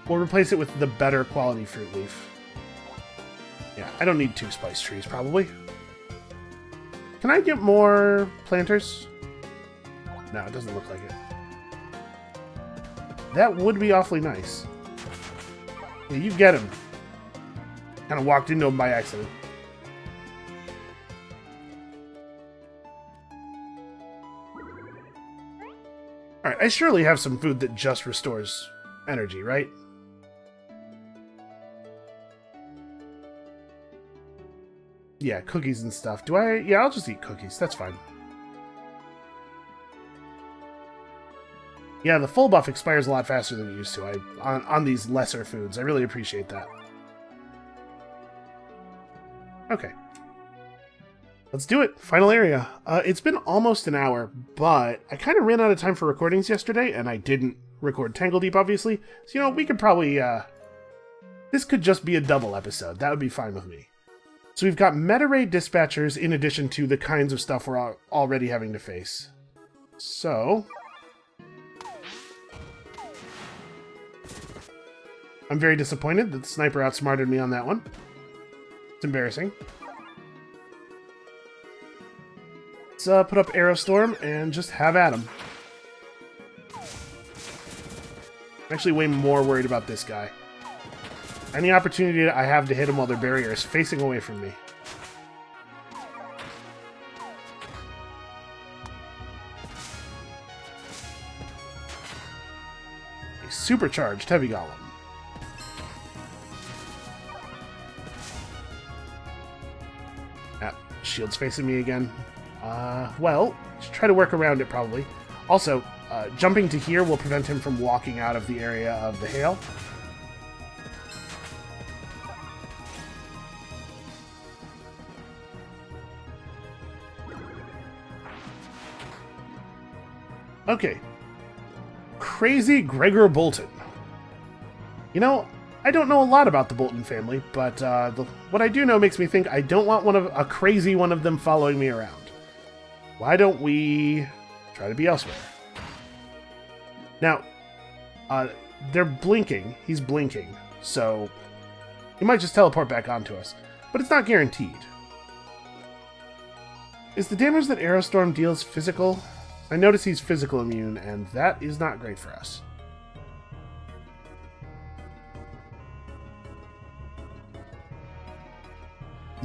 We'll replace it with the better quality Fruit Leaf. Yeah, I don't need 2 spice trees, probably. Can I get more planters? No, it doesn't look like it. That would be awfully nice. Yeah, you get him. Kind of walked into him by accident. Alright, I surely have some food that just restores energy, right? Yeah, cookies and stuff. Do I? Yeah, I'll just eat cookies. That's fine. Yeah, the full buff expires a lot faster than it used to on these lesser foods. I really appreciate that. Okay. Let's do it. Final area. It's been almost an hour, but I kind of ran out of time for recordings yesterday, and I didn't record Tangledeep, obviously. So, you know, we could probably... this could just be a double episode. That would be fine with me. So we've got meta-raid dispatchers in addition to the kinds of stuff we're already having to face. So... I'm very disappointed that the sniper outsmarted me on that one. It's embarrassing. Let's put up Aerostorm and just have at him. I'm actually way more worried about this guy. Any opportunity I have to hit him while their barrier is facing away from me. A supercharged heavy golem. Ah, shield's facing me again. Well, should try to work around it probably. Also, jumping to here will prevent him from walking out of the area of the hail. Okay. Crazy Gregor Bolton. You know, I don't know a lot about the Bolton family, but what I do know makes me think I don't want a crazy one of them following me around. Why don't we try to be elsewhere? Now, they're blinking. He's blinking, so he might just teleport back onto us, but it's not guaranteed. Is the damage that Aerostorm deals physical? I notice he's physical immune, and that is not great for us.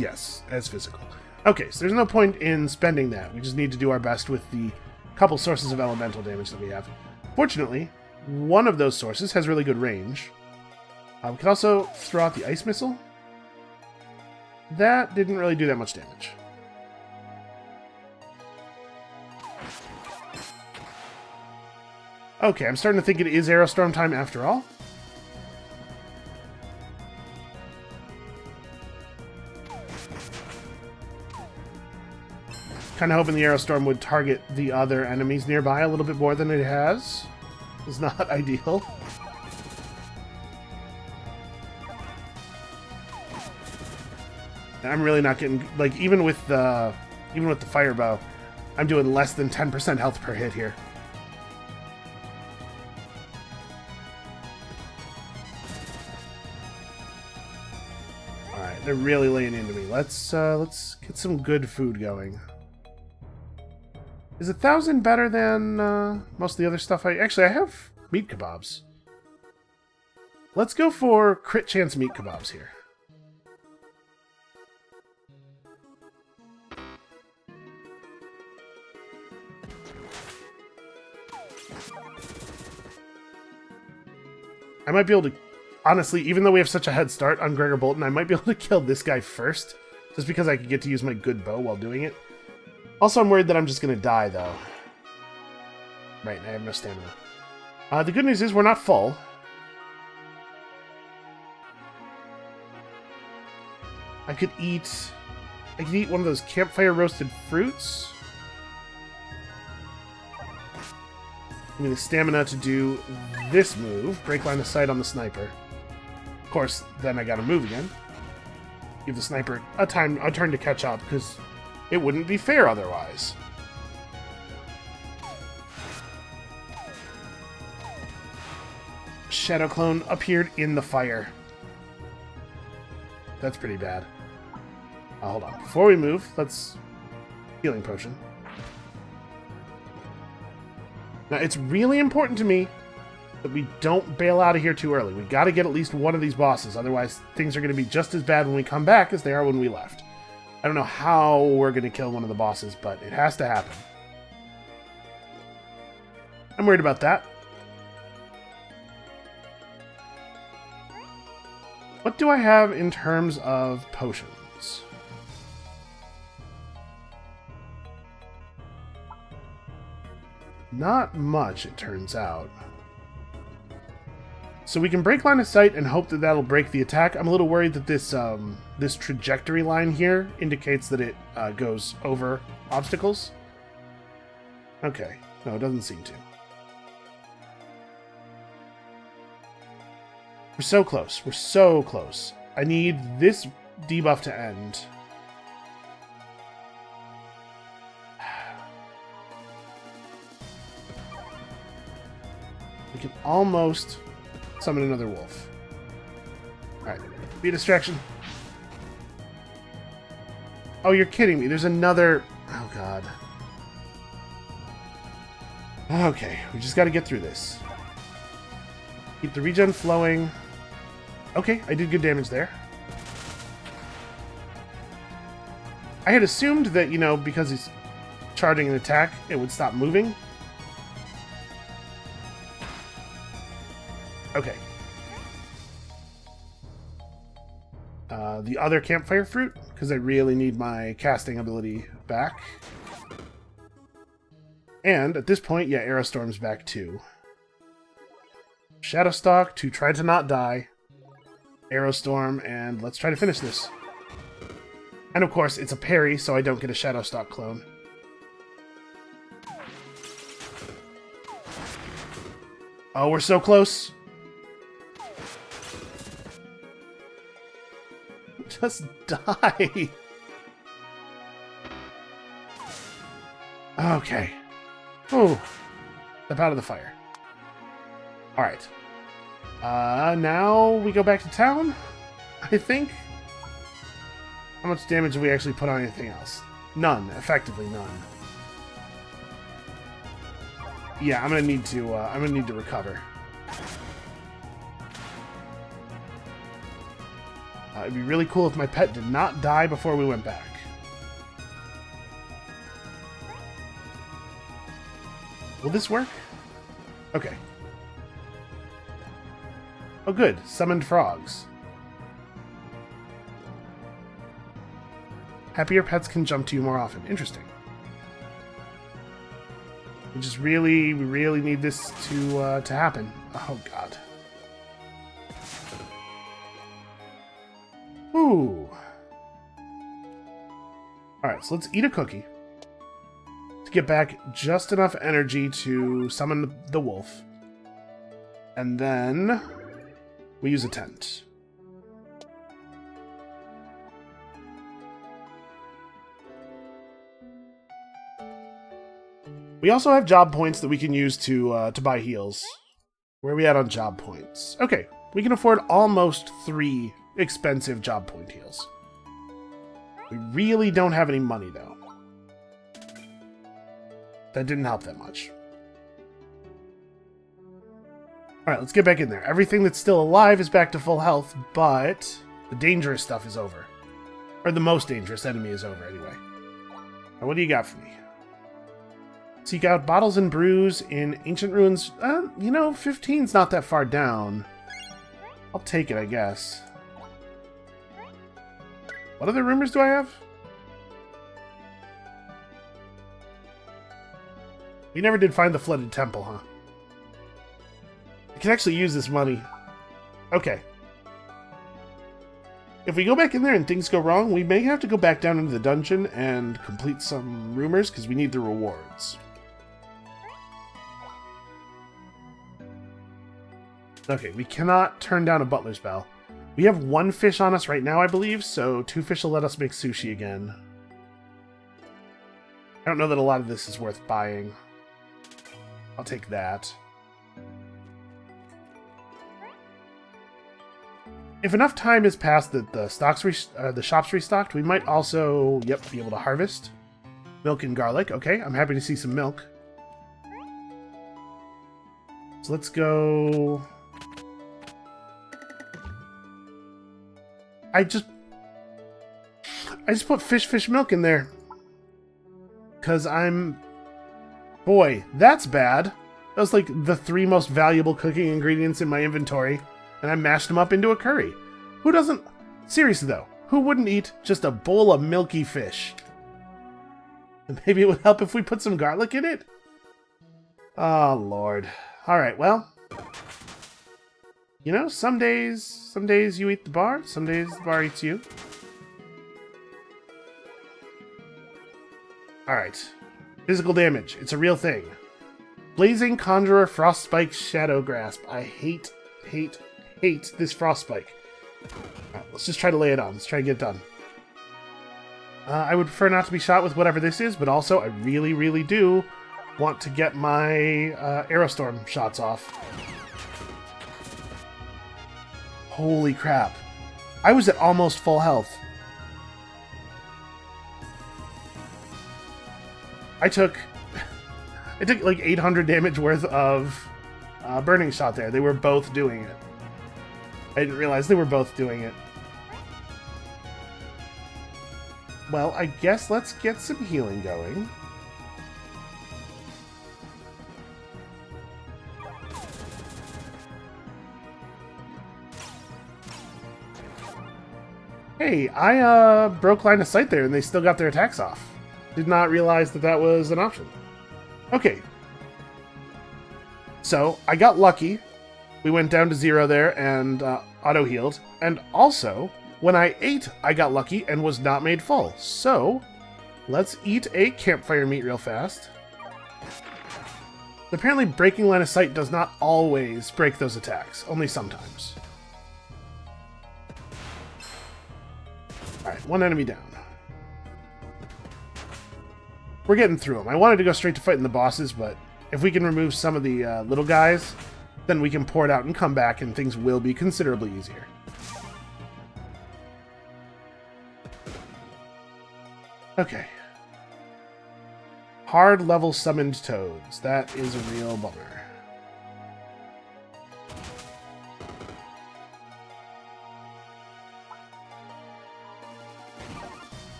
Yes, as physical. Okay, so there's no point in spending that. We just need to do our best with the couple sources of elemental damage that we have. Fortunately, one of those sources has really good range. We can also throw out the ice missile. That didn't really do that much damage. Okay, I'm starting to think it is Aerostorm time after all. Kind of hoping the Aerostorm would target the other enemies nearby a little bit more than it has. It's not ideal. I'm really not getting, like, even with the fire bow, I'm doing less than 10% health per hit here. All right, they're really laying into me. Let's get some good food going. Is 1,000 better than most of the other stuff? I have meat kebabs. Let's go for crit chance meat kebabs here. I might be able to, honestly, even though we have such a head start on Gregor Bolton, I might be able to kill this guy first, just because I could get to use my good bow while doing it. Also, I'm worried that I'm just going to die, though. Right, I have no stamina. The good news is we're not full. I could eat one of those campfire roasted fruits. Give me the stamina to do this move. Break line of sight on the sniper. Of course, then I gotta move again. Give the sniper a turn to catch up, because it wouldn't be fair otherwise. Shadow Clone appeared in the fire. That's pretty bad. Hold on. Before we move, let's... Healing potion. Now, it's really important to me that we don't bail out of here too early. We gotta get at least one of these bosses, otherwise things are gonna be just as bad when we come back as they are when we left. I don't know how we're gonna kill one of the bosses, but it has to happen. I'm worried about that. What do I have in terms of potions? Not much, it turns out. So we can break line of sight and hope that that'll break the attack. I'm a little worried that this this trajectory line here indicates that it goes over obstacles. Okay. No, it doesn't seem to. We're so close. We're so close. I need this debuff to end. We can almost summon another wolf. Alright. Be a distraction. Oh, you're kidding me. There's another... Oh, God. Okay. We just got to get through this. Keep the regen flowing. Okay, I did good damage there. I had assumed that, you know, because he's charging an attack, it would stop moving. Okay. The other campfire fruit, because I really need my casting ability back. And at this point, yeah, Aerostorm's back too. Shadowstalk to try to not die. Aerostorm, and let's try to finish this. And of course, it's a parry, so I don't get a Shadowstalk clone. Oh, we're so close. Just die. Okay. Oh, step out of the fire. Alright. Now we go back to town, I think. How much damage have we actually put on anything else? None. Effectively none. Yeah, I'm gonna need to recover. It'd be really cool if my pet did not die before we went back. Will this work? Okay. Oh good, summoned frogs. Happier pets can jump to you more often. Interesting. We just really need this to happen. Oh god. Ooh. Alright, so let's eat a cookie. To get back just enough energy to summon the wolf. And then we use a tent. We also have job points that we can use to buy heals. Where are we at on job points? Okay, we can afford almost 3 expensive job point heals. We really don't have any money, though. That didn't help that much. Alright, let's get back in there. Everything that's still alive is back to full health, but the dangerous stuff is over. Or the most dangerous enemy is over, anyway. Now, what do you got for me? Seek out bottles and brews in ancient ruins. You know, 15's not that far down. I'll take it, I guess. What other rumors do I have? We never did find the flooded temple, huh? I can actually use this money. Okay. If we go back in there and things go wrong, we may have to go back down into the dungeon and complete some rumors, because we need the rewards. Okay, we cannot turn down a butler's bell. We have 1 fish on us right now, I believe, so 2 fish will let us make sushi again. I don't know that a lot of this is worth buying. I'll take that. If enough time has passed that the shop's restocked, we might also, be able to harvest. Milk and garlic. Okay, I'm happy to see some milk. So let's go... I just put fish milk in there. Because boy, that's bad. That was like the 3 most valuable cooking ingredients in my inventory. And I mashed them up into a curry. Who doesn't... Seriously though, who wouldn't eat just a bowl of milky fish? And maybe it would help if we put some garlic in it? Oh, Lord. Alright, well... You know, some days you eat the bar, some days the bar eats you. Alright. Physical damage. It's a real thing. Blazing Conjurer Frostspike Shadow Grasp. I hate this Frostspike. Alright, let's just try to lay it on. Let's try to get it done. I would prefer not to be shot with whatever this is, but also I really do want to get my Aerostorm shots off. Holy crap. I was at almost full health. I took like 800 damage worth of burning shot there. They were both doing it. I didn't realize they were both doing it. Well, I guess let's get some healing going. Hey, I broke line of sight there and they still got their attacks off. Did not realize that that was an option. Okay. So, I got lucky. We went down to 0 there and auto-healed. And also, when I ate, I got lucky and was not made full. So, let's eat a campfire meat real fast. Apparently, breaking line of sight does not always break those attacks. Only sometimes. Alright, 1 enemy down. We're getting through them. I wanted to go straight to fighting the bosses, but if we can remove some of the little guys, then we can pour it out and come back, and things will be considerably easier. Okay. Hard level summoned toads. That is a real bummer.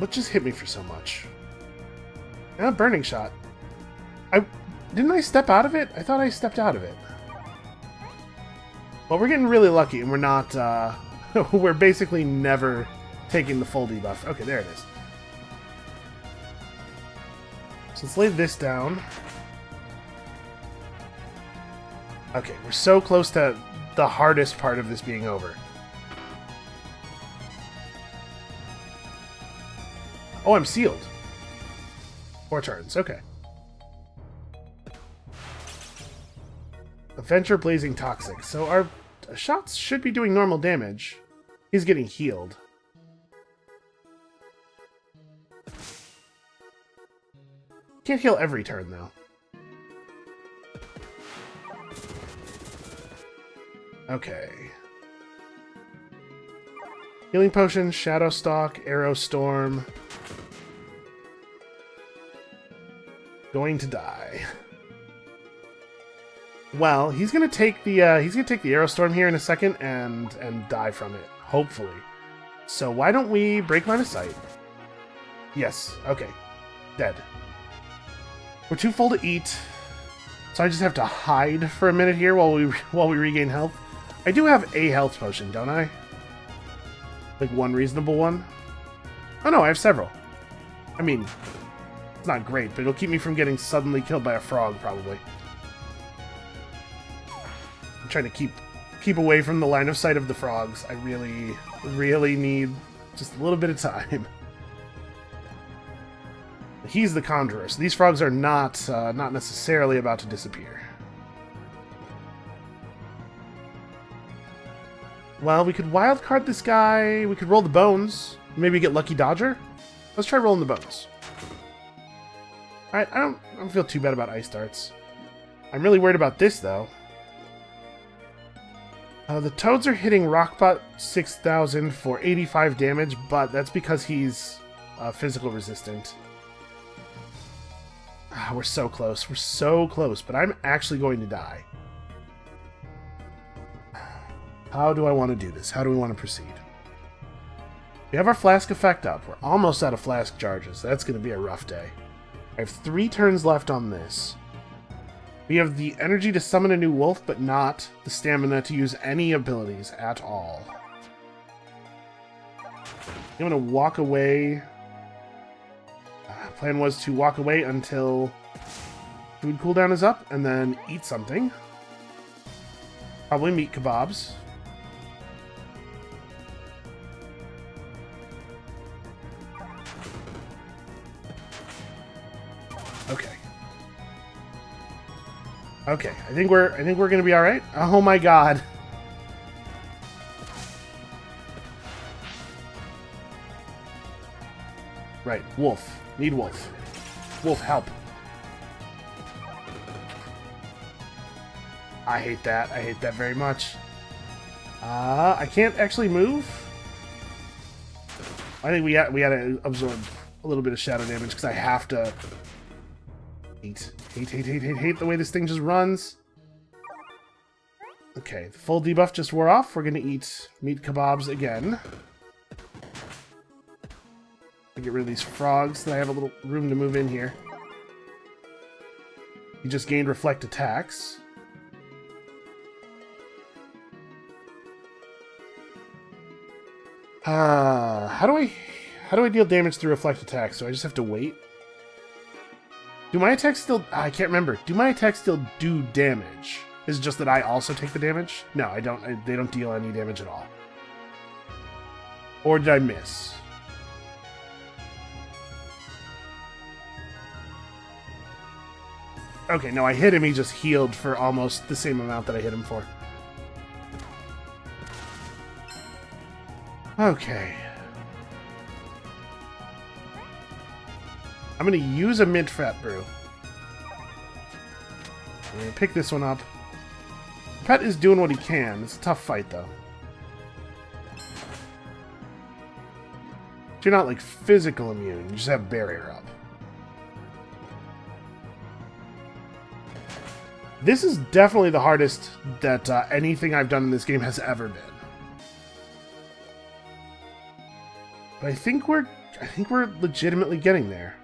what just hit me for so much? Burning shot. Didn't I step out of it? I thought I stepped out of it. Well, we're getting really lucky, and we're not, we're basically never taking the full debuff. Okay, there it is. So let's lay this down. Okay, we're so close to the hardest part of this being over. Oh, I'm sealed. 4 turns, okay. Adventure Blazing Toxic. So our shots should be doing normal damage. He's getting healed. Can't heal every turn, though. Okay. Healing Potion, Shadow Stalk, Arrow Storm. Going to die. Well, he's gonna take the Arrow Storm here in a second and die from it, hopefully. So why don't we break line of sight? Yes. Okay. Dead. We're too full to eat, so I just have to hide for a minute here while we regain health. I do have a health potion, don't I? Like one reasonable one. Oh no, I have several. I mean, it's not great, but it'll keep me from getting suddenly killed by a frog, probably. I'm trying to keep away from the line of sight of the frogs. I really need just a little bit of time. He's the conjurer, so these frogs are not necessarily about to disappear. Well, we could wildcard this guy. We could roll the bones. Maybe get Lucky Dodger. Let's try rolling the bones. Alright, I don't feel too bad about ice darts. I'm really worried about this, though. The toads are hitting Rockbot 6000 for 85 damage, but that's because he's physical resistant. We're so close. We're so close, but I'm actually going to die. How do I want to do this? How do we want to proceed? We have our flask effect up. We're almost out of flask charges. That's going to be a rough day. I have 3 turns left on this. We have the energy to summon a new wolf, but not the stamina to use any abilities at all. I'm going to walk away. Plan was to walk away until food cooldown is up, and then eat something. Probably meat kebabs. Okay. Okay, I think we're gonna be all right. Oh my god. Right, wolf. Need wolf. Wolf, help. I hate that. I hate that very much. I can't actually move. I think we had to absorb a little bit of shadow damage because I have to. Hate the way this thing just runs. Okay, the full debuff just wore off. We're gonna eat meat kebabs again. Get rid of these frogs so that I have a little room to move in here. He just gained reflect attacks. How do I deal damage through reflect attacks? Do I just have to wait? Do my attacks still... I can't remember. Do my attacks still do damage? Is it just that I also take the damage? No, I don't. They don't deal any damage at all. Or did I miss? Okay, no, I hit him. He just healed for almost the same amount that I hit him for. Okay. I'm going to use a mid-fat brew. I'm going to pick this one up. Pet is doing what he can. It's a tough fight, though. You're not, like, physical immune. You just have barrier up. This is definitely the hardest that anything I've done in this game has ever been. But I think we're I think we're legitimately getting there.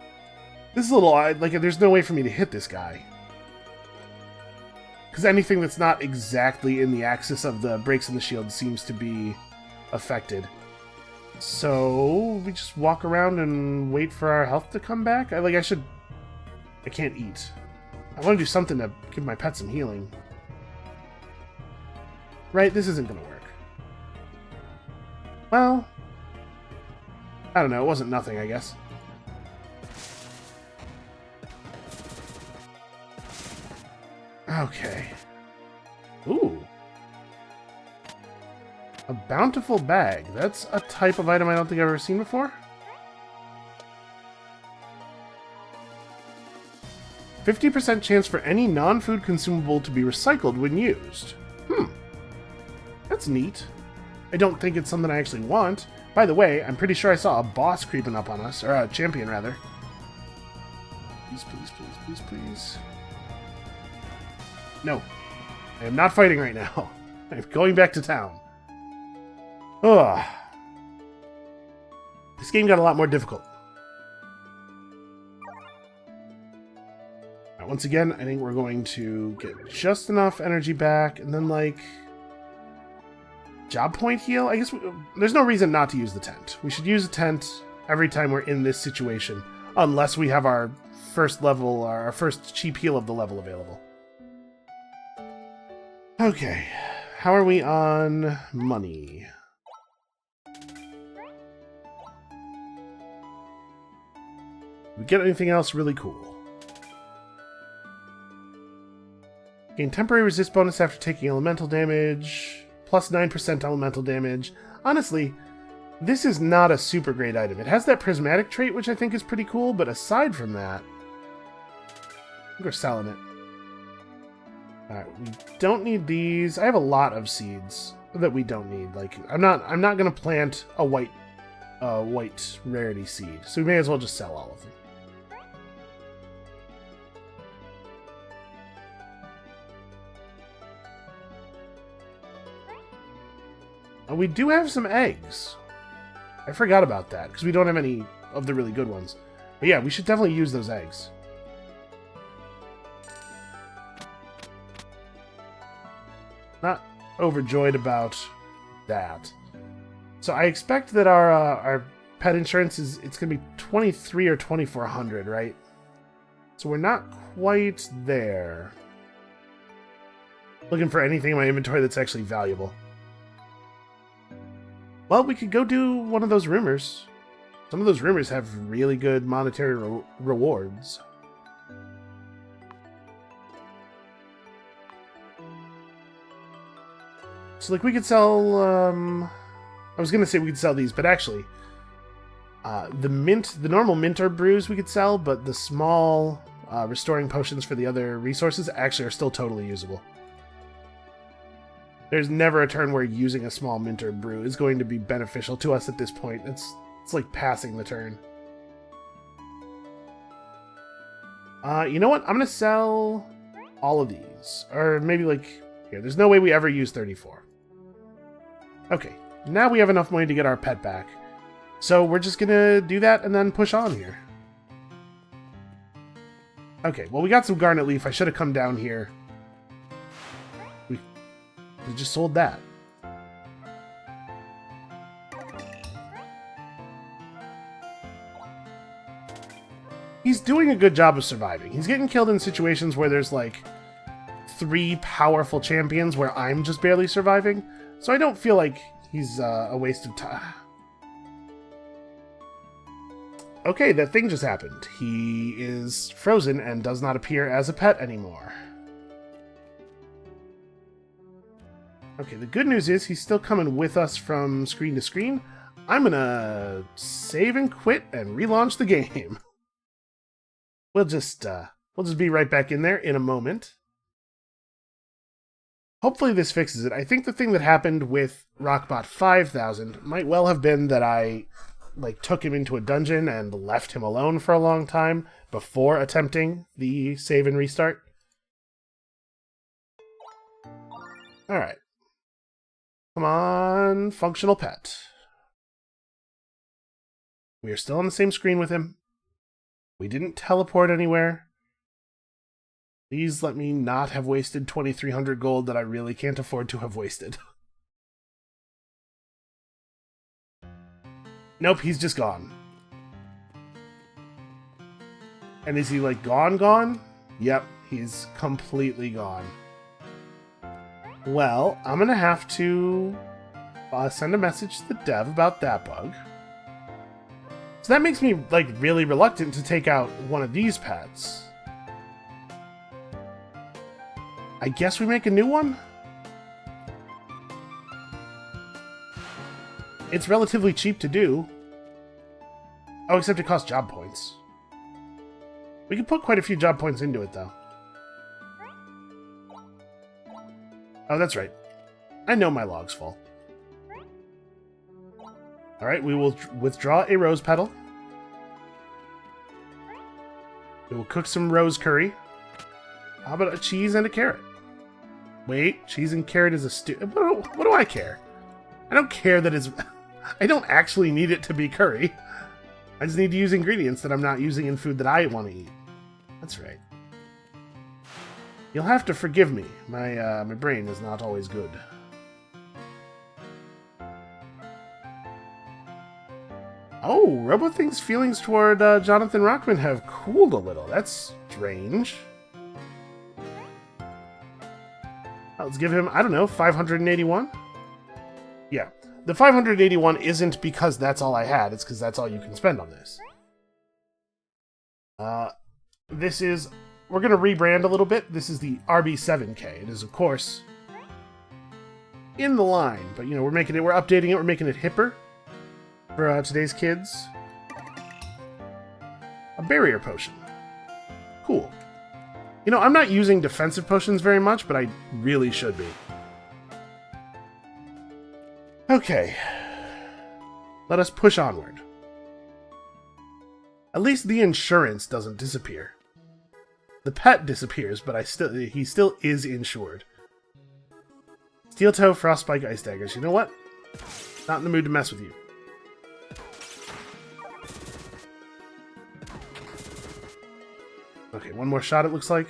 This is a little odd. Like, there's no way for me to hit this guy. Because anything that's not exactly in the axis of the breaks in the shield seems to be affected. So, we just walk around and wait for our health to come back? I can't eat. I want to do something to give my pet some healing. Right, this isn't going to work. Well, I don't know, it wasn't nothing, I guess. Okay. Ooh. A bountiful bag. That's a type of item I don't think I've ever seen before. 50% chance for any non-food consumable to be recycled when used. That's neat. I don't think it's something I actually want. By the way, I'm pretty sure I saw a boss creeping up on us. Or a champion, rather. Please, please, please, please, please. No. I am not fighting right now. I'm going back to town. Ugh. This game got a lot more difficult. Right, once again, I think we're going to get just enough energy back, and then, like, job point heal? I guess there's no reason not to use the tent. We should use a tent every time we're in this situation, unless we have our first level, our first cheap heal of the level available. Okay, how are we on money? We get anything else really cool? Gain temporary resist bonus after taking elemental damage. Plus 9% elemental damage. Honestly, this is not a super great item. It has that prismatic trait, which I think is pretty cool, but aside from that, I think we're selling it. Alright, we don't need these. I have a lot of seeds that we don't need. Like, I'm not gonna plant a white rarity seed, so we may as well just sell all of them. We do have some eggs. I forgot about that, because we don't have any of the really good ones. But yeah, we should definitely use those eggs. Not overjoyed about that. So I expect that our pet insurance it's going to be 23 or 2400, right? So we're not quite there. Looking for anything in my inventory that's actually valuable. Well, we could go do one of those rumors. Some of those rumors have really good monetary rewards. So, like, we could sell, I was gonna say we could sell these, but actually, the normal mint herb brews we could sell, but the small, restoring potions for the other resources actually are still totally usable. There's never a turn where using a small mint herb brew is going to be beneficial to us at this point. It's like passing the turn. You know what? I'm gonna sell all of these. Or maybe, like, here, there's no way we ever use 34. Okay, now we have enough money to get our pet back. So we're just gonna do that and then push on here. Okay, well, we got some garnet leaf. I should have come down here. We just sold that. He's doing a good job of surviving. He's getting killed in situations where there's, like, 3 powerful champions where I'm just barely surviving. So I don't feel like he's a waste of time. Okay, that thing just happened. He is frozen and does not appear as a pet anymore. Okay, the good news is he's still coming with us from screen to screen. I'm gonna save and quit and relaunch the game. We'll just be right back in there in a moment. Hopefully this fixes it. I think the thing that happened with Rockbot 5000 might well have been that I, like, took him into a dungeon and left him alone for a long time before attempting the save and restart. Alright. Come on, functional pet. We are still on the same screen with him. We didn't teleport anywhere. Please let me not have wasted 2,300 gold that I really can't afford to have wasted. Nope, he's just gone. And is he, like, gone? Yep, he's completely gone. Well, I'm gonna have to send a message to the dev about that bug. So that makes me, like, really reluctant to take out one of these pets. I guess we make a new one? It's relatively cheap to do. Oh, except it costs job points. We could put quite a few job points into it, though. Oh, that's right. I know my log's full. Alright, we will withdraw a rose petal. We will cook some rose curry. How about a cheese and a carrot? Wait, cheese and carrot is a stew. What do I care? I don't care that it's... I don't actually need it to be curry. I just need to use ingredients that I'm not using in food that I want to eat. That's right. You'll have to forgive me. My brain is not always good. Oh, RoboThink's feelings toward Jonathan Rockman have cooled a little. That's strange. Let's give him, I don't know, 581? Yeah. The 581 isn't because that's all I had. It's because that's all you can spend on this. This is... We're going to rebrand a little bit. This is the RB7K. It is, of course, in the line. But, you know, we're updating it. We're making it hipper for today's kids. A barrier potion. Cool. You know, I'm not using defensive potions very much, but I really should be. Okay. Let us push onward. At least the insurance doesn't disappear. The pet disappears, but he still is insured. Steel Toe, Frostspike, Ice Daggers. You know what? Not in the mood to mess with you. Okay, one more shot it looks like.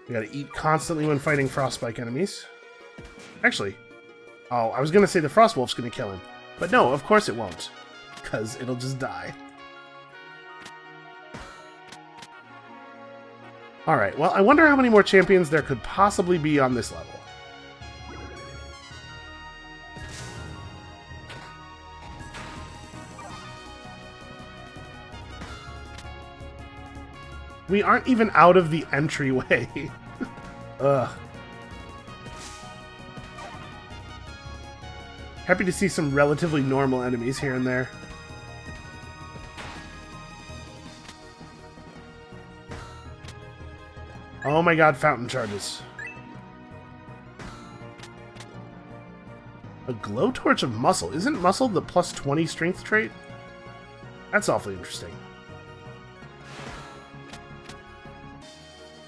We gotta eat constantly when fighting Frostspike enemies. Actually, oh, I was gonna say the Frostwolf's gonna kill him. But no, of course it won't. Because it'll just die. Alright, well, I wonder how many more champions there could possibly be on this level. We aren't even out of the entryway. Ugh. Happy to see some relatively normal enemies here and there. Oh my god, fountain charges. A glowtorch of muscle. Isn't muscle the plus 20 strength trait? That's awfully interesting.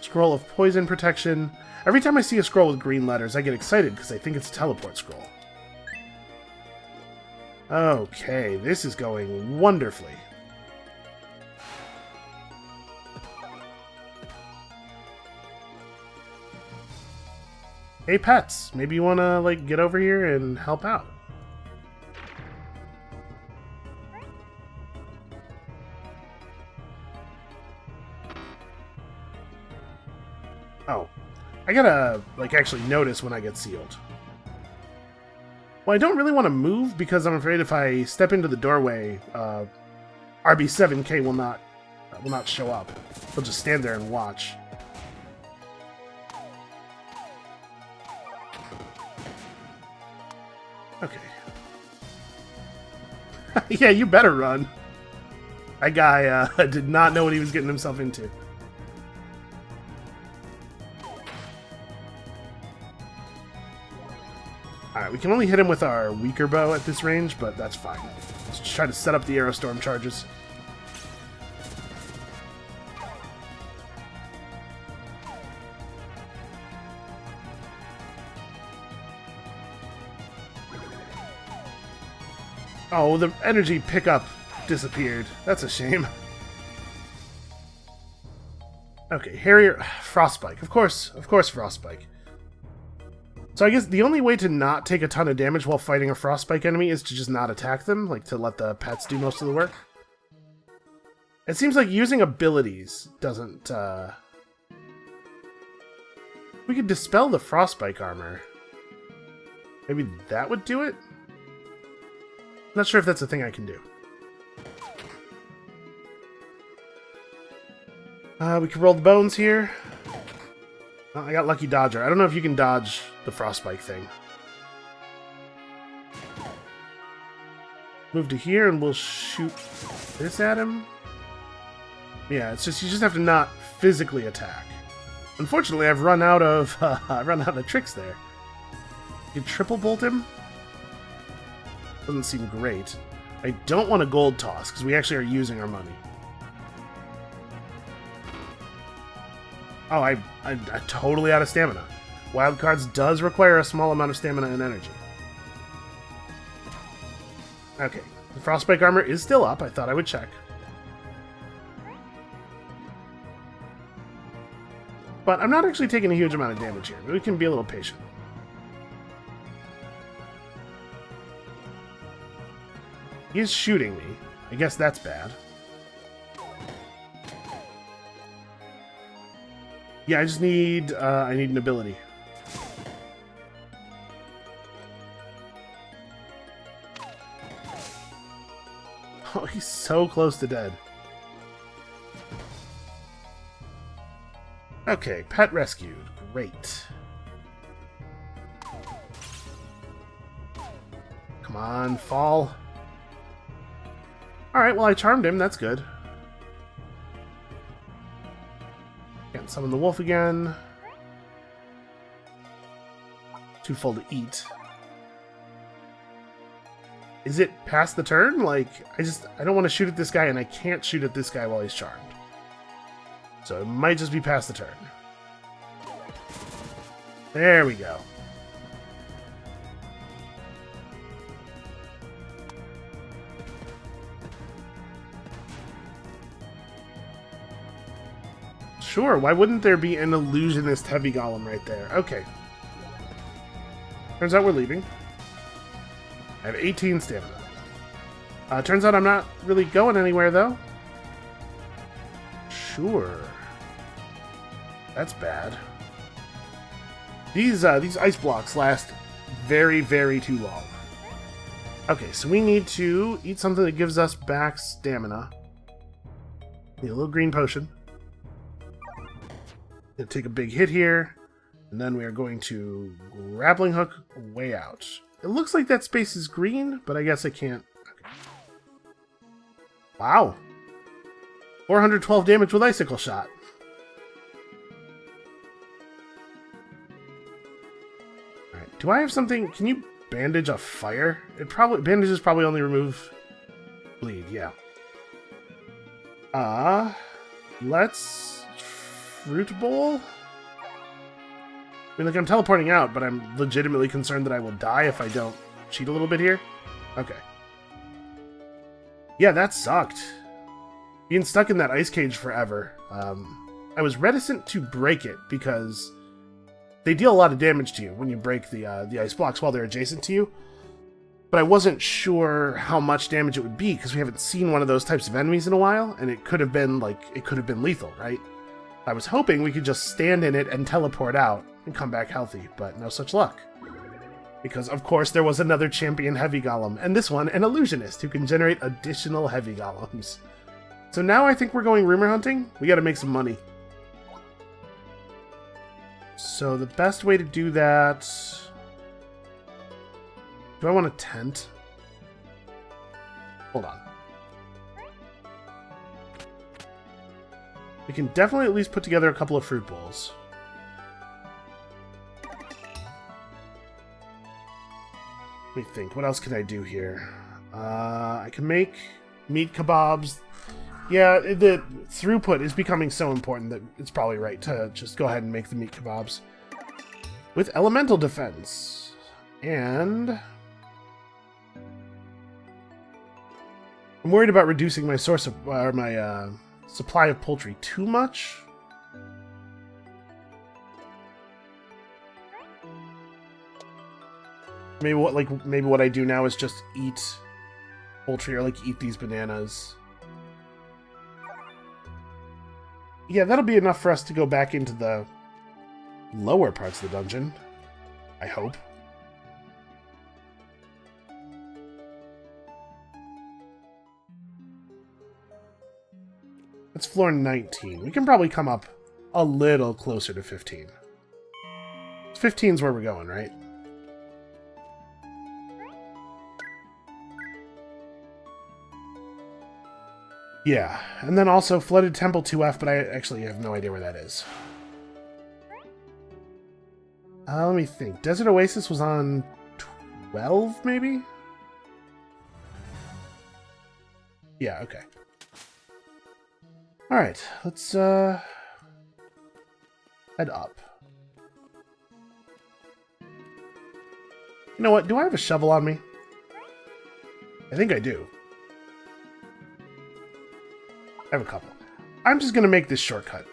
Scroll of poison protection. Every time I see a scroll with green letters, I get excited because I think it's a teleport scroll. Okay, this is going wonderfully. Hey pets, maybe you want to like get over here and help out. Oh, I gotta like actually notice when I get sealed. Well, I don't really want to move because I'm afraid if I step into the doorway, RB7K will not show up. He'll just stand there and watch. Okay. Yeah, you better run. That guy did not know what he was getting himself into. Alright, we can only hit him with our weaker bow at this range, but that's fine. Let's just try to set up the Aerostorm charges. Oh, the energy pickup disappeared. That's a shame. Okay, Harrier... Frostspike. Of course Frostspike. So I guess the only way to not take a ton of damage while fighting a Frostspike enemy is to just not attack them, like to let the pets do most of the work. It seems like using abilities doesn't, We could dispel the Frostspike armor. Maybe that would do it? Not sure if that's a thing I can do. We can roll the bones here. Oh, I got Lucky Dodger. I don't know if you can dodge the Frostspike thing. Move to here and we'll shoot this at him. Yeah, it's just you just have to not physically attack. Unfortunately, I've run out of tricks there. You can triple bolt him? Doesn't seem great. I don't want a gold toss because we actually are using our money. Oh, I'm totally out of stamina. Wild Cards does require a small amount of stamina and energy. Okay, the Frostspike armor is still up. I thought I would check. But I'm not actually taking a huge amount of damage here. We can be a little patient. He is shooting me. I guess that's bad. Yeah, I just need, I need an ability. Oh, he's so close to dead. Okay, pet rescued. Great. Come on, fall. Alright, well I charmed him, that's good. Can't summon the wolf again. Too full to eat. Is it past the turn? Like, I don't want to shoot at this guy, and I can't shoot at this guy while he's charmed. So it might just be past the turn. There we go. Sure, why wouldn't there be an illusionist heavy golem right there? Okay. Turns out we're leaving. I have 18 stamina. Turns out I'm not really going anywhere, though. Sure. That's bad. These ice blocks last very, very too long. Okay, so we need to eat something that gives us back stamina. Need a little green potion. Gonna take a big hit here, and then we are going to grappling hook way out. It looks like that space is green, but I guess I can't. Okay. Wow. 412 damage with icicle shot. Alright, do I have something? Can you bandage a fire? Bandages probably only remove bleed, yeah. Let's fruit bowl? I mean, like, I'm teleporting out, but I'm legitimately concerned that I will die if I don't cheat a little bit here. Okay. Yeah, that sucked. Being stuck in that ice cage forever. I was reticent to break it because they deal a lot of damage to you when you break the ice blocks while they're adjacent to you. But I wasn't sure how much damage it would be because we haven't seen one of those types of enemies in a while, and it could have been lethal, right? I was hoping we could just stand in it and teleport out and come back healthy, but no such luck. Because, of course, there was another champion heavy golem, and this one, an illusionist, who can generate additional heavy golems. So now I think we're going rumor hunting. We gotta make some money. So the best way to do that... Do I want a tent? Hold on. We can definitely at least put together a couple of fruit bowls. Let me think. What else can I do here? I can make meat kebabs. Yeah, the throughput is becoming so important that it's probably right to just go ahead and make the meat kebabs. With elemental defense. And... I'm worried about reducing my source of my supply of poultry too much. Maybe what I do now is just eat poultry or like eat these bananas. Yeah, that'll be enough for us to go back into the lower parts of the dungeon. I hope. That's floor 19. We can probably come up a little closer to 15. 15's where we're going, right? Yeah, and then also Flooded Temple 2F, but I actually have no idea where that is. Let me think. Desert Oasis was on 12, maybe? Yeah, okay. Alright, let's head up. You know what? Do I have a shovel on me? I think I do. I have a couple. I'm just going to make this shortcut.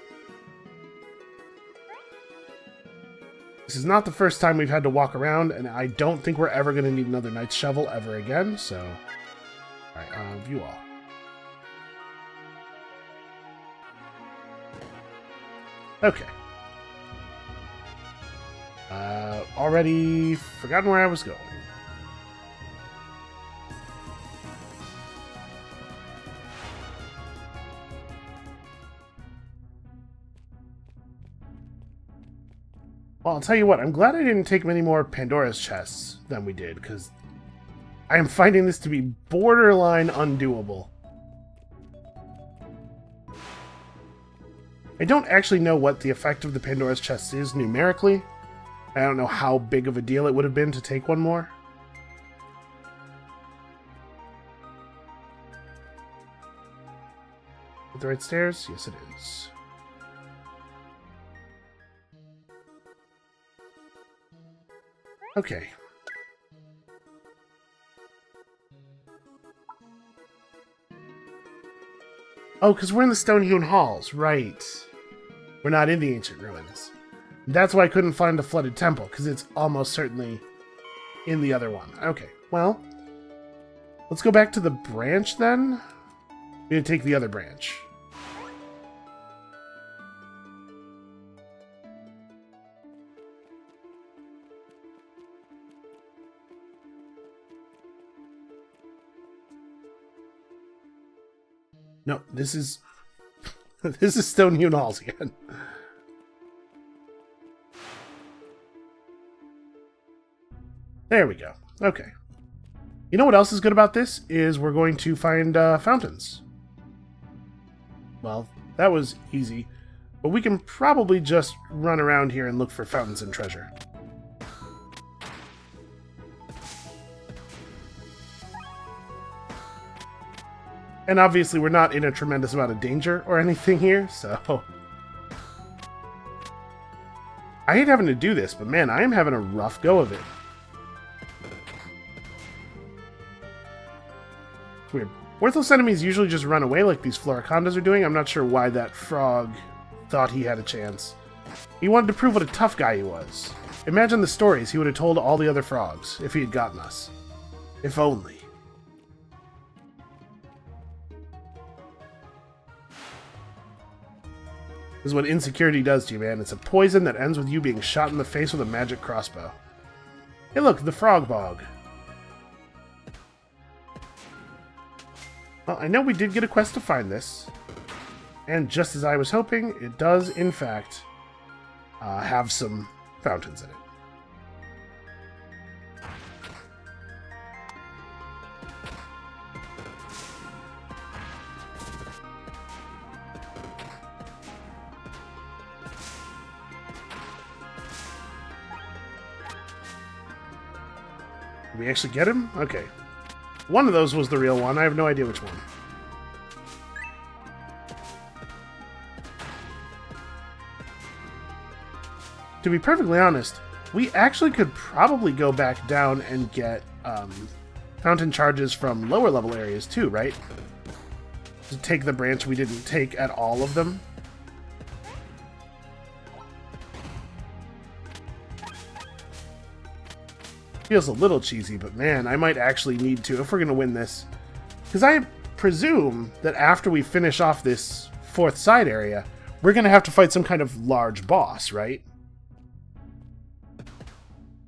This is not the first time we've had to walk around, and I don't think we're ever going to need another knight's shovel ever again, so... Alright, view all. Okay. Already forgotten where I was going. Well, I'll tell you what, I'm glad I didn't take many more Pandora's chests than we did, because I am finding this to be borderline undoable. I don't actually know what the effect of the Pandora's chest is numerically. I don't know how big of a deal it would have been to take one more. Is the right stairs? Yes, it is. Okay. Oh, because we're in the stone-hewn halls, right. We're not in the ancient ruins. That's why I couldn't find the flooded temple, because it's almost certainly in the other one. Okay, well, let's go back to the branch then. We're going to take the other branch. No, this is this is stone-hewn halls again. There we go. Okay. You know what else is good about this? Is we're going to find fountains. Well, that was easy. But we can probably just run around here and look for fountains and treasure. And obviously we're not in a tremendous amount of danger or anything here, so... I hate having to do this, but man, I am having a rough go of it. Weird. Worthless enemies usually just run away like these Floricondas are doing. I'm not sure why that frog thought he had a chance. He wanted to prove what a tough guy he was. Imagine the stories he would have told all the other frogs if he had gotten us. If only. This is what insecurity does to you, man. It's a poison that ends with you being shot in the face with a magic crossbow. Hey look, the frog bog. Well, I know we did get a quest to find this. And just as I was hoping, it does, in fact, have some fountains in it. Did we actually get him? Okay. One of those was the real one. I have no idea which one. To be perfectly honest, we actually could probably go back down and get fountain charges from lower level areas too, right? To take the branch we didn't take at all of them. Feels a little cheesy, but man, I might actually need to if we're going to win this. Because I presume that after we finish off this 4th side area, we're going to have to fight some kind of large boss, right?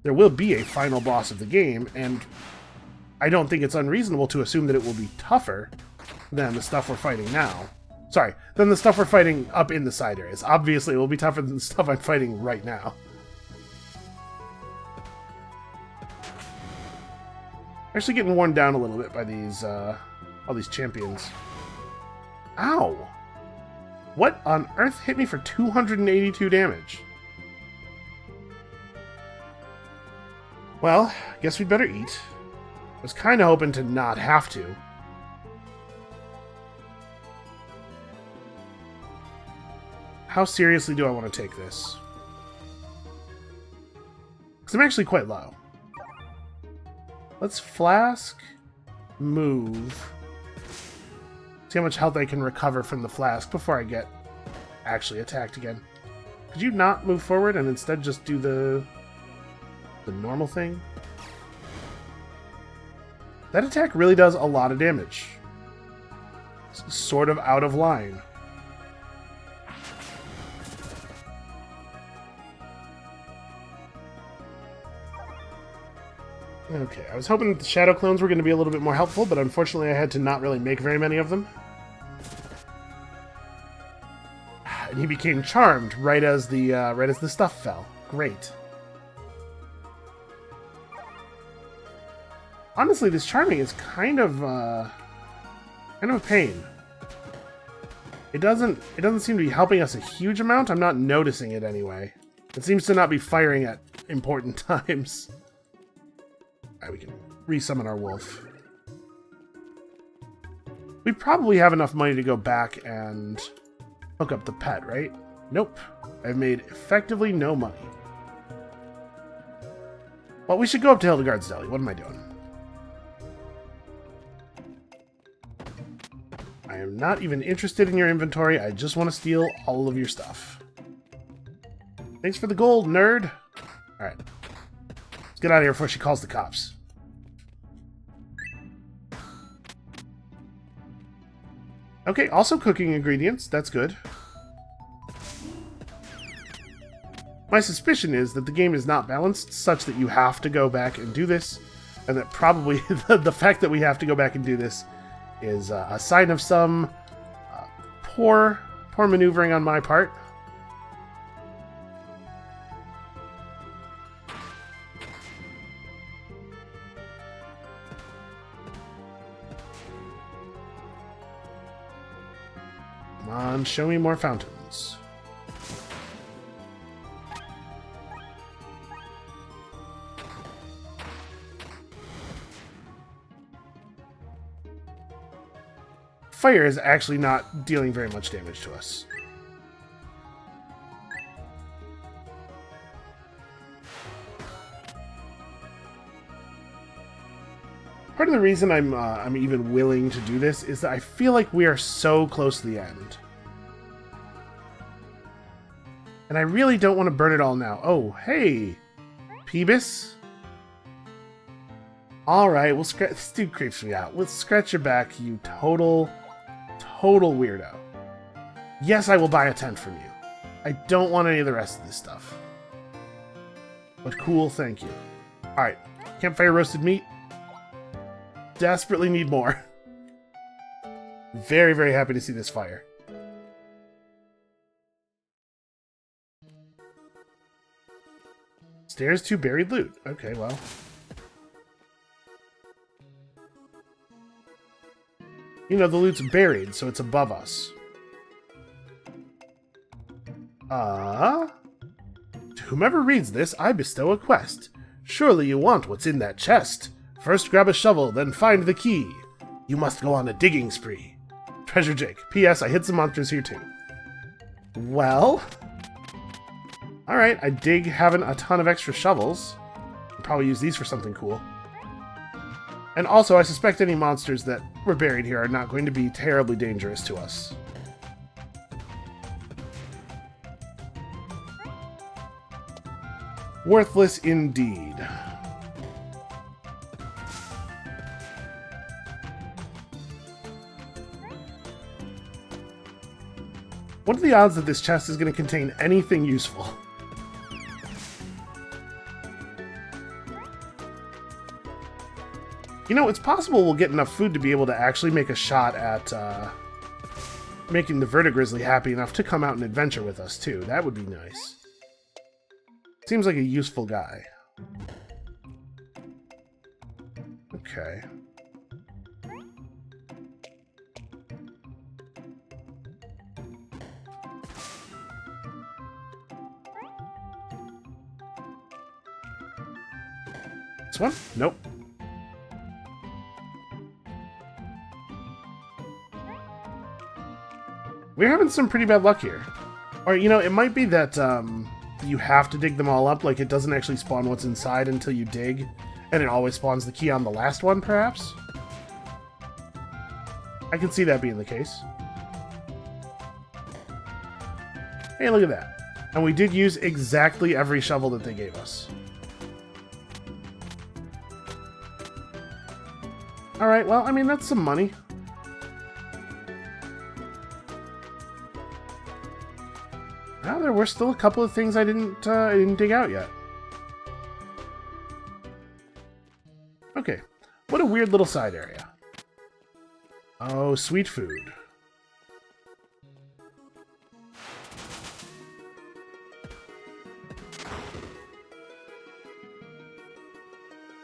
There will be a final boss of the game, and I don't think it's unreasonable to assume that it will be tougher than the stuff we're fighting now. Sorry, than the stuff we're fighting up in the side areas. Obviously, it will be tougher than the stuff I'm fighting right now. Actually getting worn down a little bit by these, all these champions. Ow! What on earth hit me for 282 damage? Well, guess we'd better eat. I was kind of hoping to not have to. How seriously do I want to take this? Because I'm actually quite low. Let's flask, move. See how much health I can recover from the flask before I get actually attacked again. Could you not move forward and instead just do the normal thing? That attack really does a lot of damage. It's sort of out of line. Okay, I was hoping that the shadow clones were going to be a little bit more helpful, but unfortunately I had to not really make very many of them. And he became charmed right as the stuff fell. Great. Honestly, this charming is kind of a pain. It doesn't seem to be helping us a huge amount. I'm not noticing it anyway. It seems to not be firing at important times. Alright, we can resummon our wolf. We probably have enough money to go back and hook up the pet, right? Nope. I've made effectively no money. Well, we should go up to Hildegard's Deli. What am I doing? I am not even interested in your inventory. I just want to steal all of your stuff. Thanks for the gold, nerd. Alright. Let's get out of here before she calls the cops. Okay, also cooking ingredients. That's good. My suspicion is that the game is not balanced such that you have to go back and do this, and that probably the fact that we have to go back and do this is a sign of some poor maneuvering on my part. Come on, show me more fountains. Fire is actually not dealing very much damage to us. Part of the reason I'm even willing to do this is that I feel like we are so close to the end. And I really don't want to burn it all now. Oh, hey! Peebus? Alright, we'll scratch... This dude creeps me out. Let's scratch your back, you total weirdo. Yes, I will buy a tent from you. I don't want any of the rest of this stuff. But cool, thank you. Alright, campfire roasted meat. Desperately need more. Very, very happy to see this fire. Stairs to buried loot. Okay, well. You know, the loot's buried, so it's above us. To whomever reads this, I bestow a quest. Surely you want what's in that chest. First grab a shovel, then find the key. You must go on a digging spree. Treasure Jake. P.S. I hit some monsters here too. Well... Alright, I dig having a ton of extra shovels. I'll probably use these for something cool. And also, I suspect any monsters that were buried here are not going to be terribly dangerous to us. Worthless indeed. What are the odds that this chest is going to contain anything useful? You know, it's possible we'll get enough food to be able to actually make a shot at making the Verdigrizzly happy enough to come out and adventure with us, too. That would be nice. Seems like a useful guy. Okay. This one? Nope. We're having some pretty bad luck here. Or, you know, it might be that you have to dig them all up, like it doesn't actually spawn what's inside until you dig, and it always spawns the key on the last one, perhaps? I can see that being the case. Hey, look at that. And we did use exactly every shovel that they gave us. Alright, well, I mean, that's some money. Well, there were still a couple of things I didn't dig out yet. Okay, what a weird little side area. Oh, sweet food.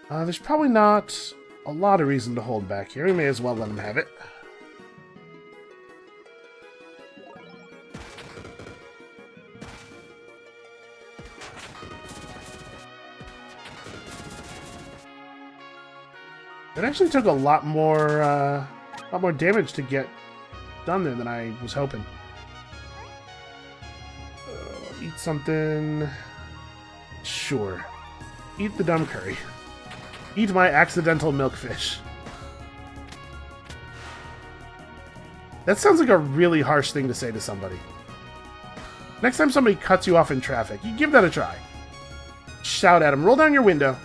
There's probably not a lot of reason to hold back here. We may as well let him have it. It actually took a lot more damage to get done there than I was hoping. Eat something. Sure. Eat the dumb curry. Eat my accidental milkfish. That sounds like a really harsh thing to say to somebody. Next time somebody cuts you off in traffic, you give that a try. Shout at them. Roll down your window.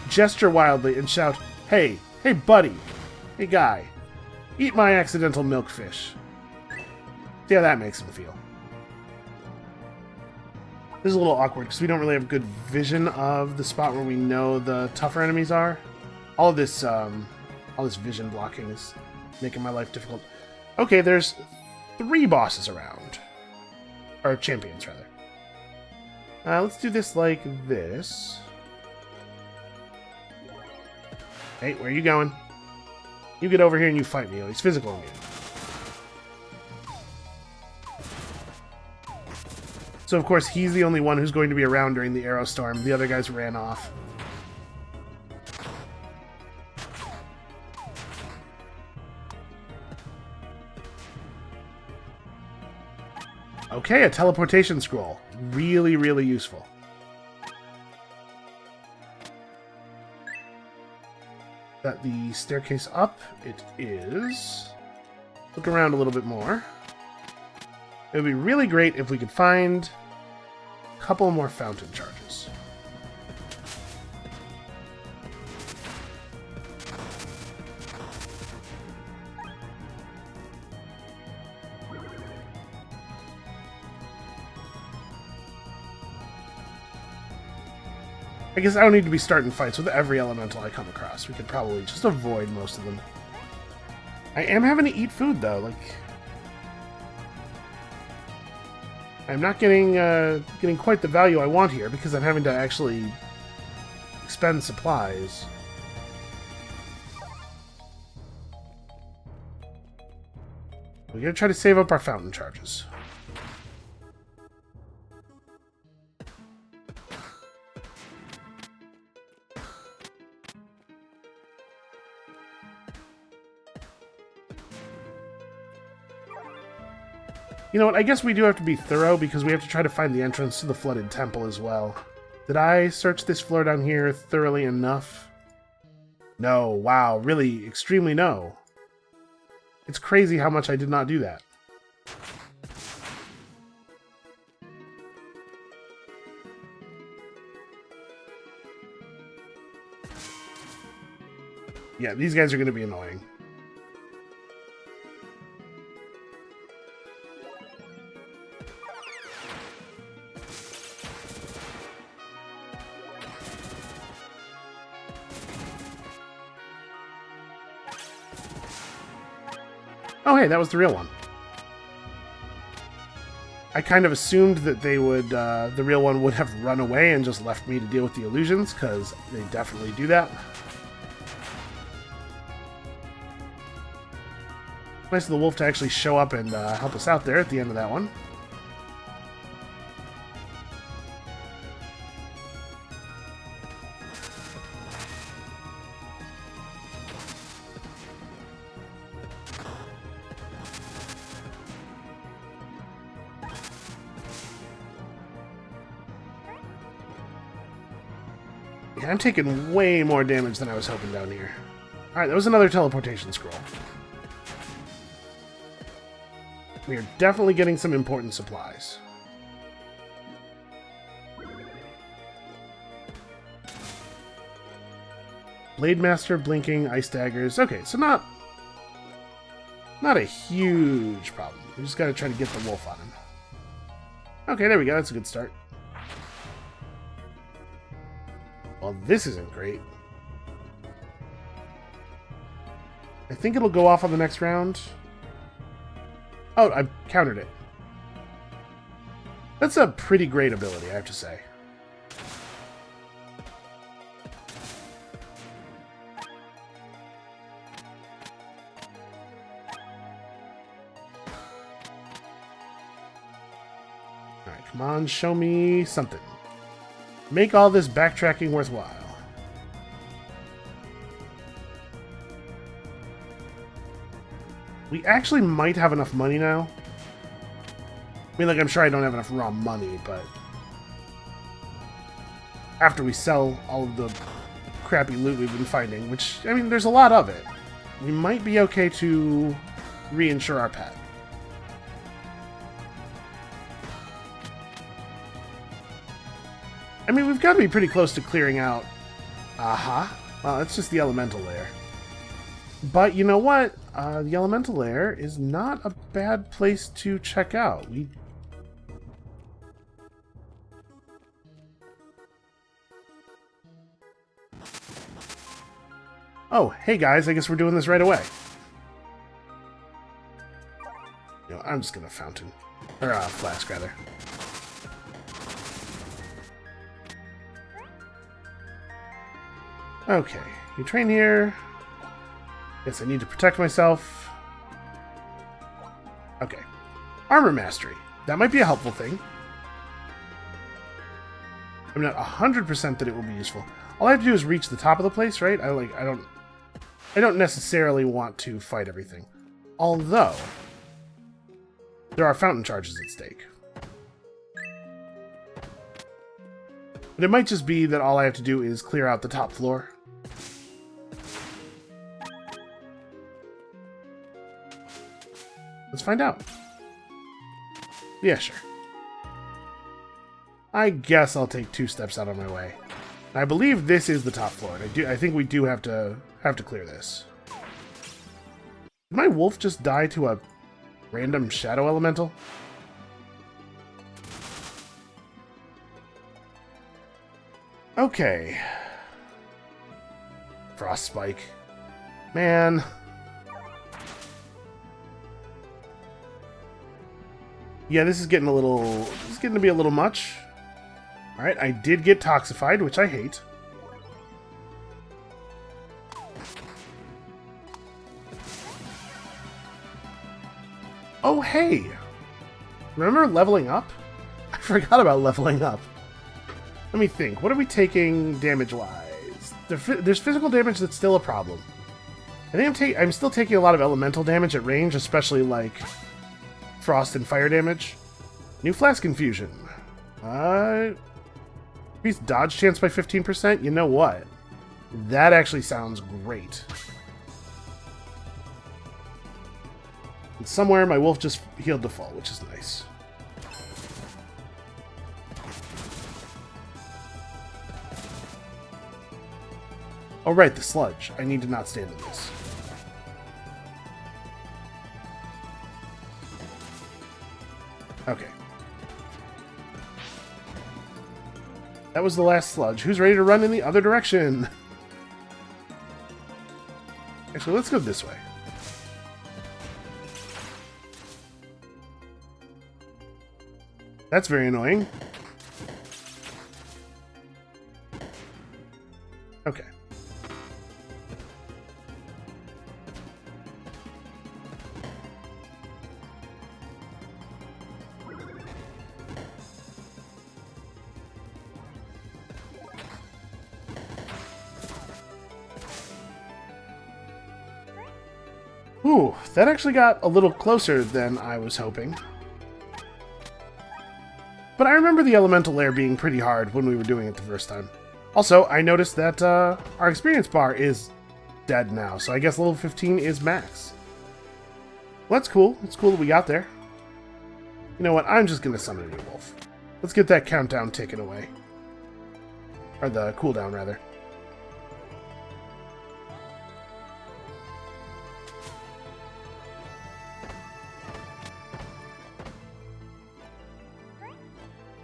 Gesture wildly and shout, "Hey, hey buddy, hey guy, eat my accidental milkfish." See how that makes him feel. This is a little awkward because we don't really have good vision of the spot where we know the tougher enemies are. All this vision blocking is making my life difficult. Okay, there's 3 bosses around. Or champions, rather. Let's do this like this. Hey, where are you going? You get over here and you fight me. He's physical in game. So, of course, he's the only one who's going to be around during the arrow storm. The other guys ran off. Okay, a teleportation scroll. Really, really useful. Got the staircase up. It is. Look around a little bit more. It would be really great if we could find a couple more fountain charges. I guess I don't need to be starting fights with every elemental I come across. We could probably just avoid most of them. I am having to eat food, though. Like, I'm not getting quite the value I want here because I'm having to actually expend supplies. We gotta try to save up our fountain charges. You know what, I guess we do have to be thorough because we have to try to find the entrance to the flooded temple as well. Did I search this floor down here thoroughly enough? No, wow, really, extremely no. It's crazy how much I did not do that. Yeah, these guys are going to be annoying. Oh, hey, that was the real one. I kind of assumed that they would, the real one would have run away and just left me to deal with the illusions, because they definitely do that. Nice of the wolf to actually show up and help us out there at the end of that one. Yeah, I'm taking way more damage than I was hoping down here. Alright, that was another teleportation scroll. We are definitely getting some important supplies. Blade Master, blinking, ice daggers. Okay, so not a huge problem. We just gotta try to get the wolf on him. Okay, there we go. That's a good start. Well, this isn't great. I think it'll go off on the next round. Oh, I countered it. That's a pretty great ability, I have to say. Alright, come on, show me something. Make all this backtracking worthwhile. We actually might have enough money now. I mean, like, I'm sure I don't have enough raw money, but after we sell all of the crappy loot we've been finding, which, I mean, there's a lot of it, we might be okay to reinsure our pet. I mean, we've got to be pretty close to clearing out. Aha. Well, it's just the elemental layer. But you know what? The elemental layer is not a bad place to check out. Oh, hey guys, I guess we're doing this right away. You know, I'm just gonna fountain. Or, flask, rather. Okay, you train here. Yes, I need to protect myself. Okay. Armor mastery. That might be a helpful thing. I'm not 100% that it will be useful. All I have to do is reach the top of the place, right? I don't necessarily want to fight everything. Although there are fountain charges at stake. But it might just be that all I have to do is clear out the top floor. Let's find out. Yeah, sure. I guess I'll take 2 steps out of my way. I believe this is the top floor. I think we do have to clear this. Did my wolf just die to a random shadow elemental? Okay. Frost spike. Man. Yeah, this is getting to be a little much. Alright, I did get toxified, which I hate. Oh, hey! Remember leveling up? I forgot about leveling up. Let me think. What are we taking damage-wise? There's physical damage that's still a problem. I think I'm still taking a lot of elemental damage at range, especially, like, frost and fire damage. New flask infusion. Increase dodge chance by 15%? You know what? That actually sounds great. And somewhere my wolf just healed the fall, which is nice. Oh right, the sludge. I need to not stand in this. Okay. That was the last sludge. Who's ready to run in the other direction? Actually, let's go this way. That's very annoying. Okay. Ooh, that actually got a little closer than I was hoping. But I remember the elemental lair being pretty hard when we were doing it the first time. Also, I noticed that our experience bar is dead now, so I guess level 15 is max. Well, that's cool. It's cool that we got there. You know what? I'm just going to summon a new wolf. Let's get that countdown taken away. Or the cooldown, rather.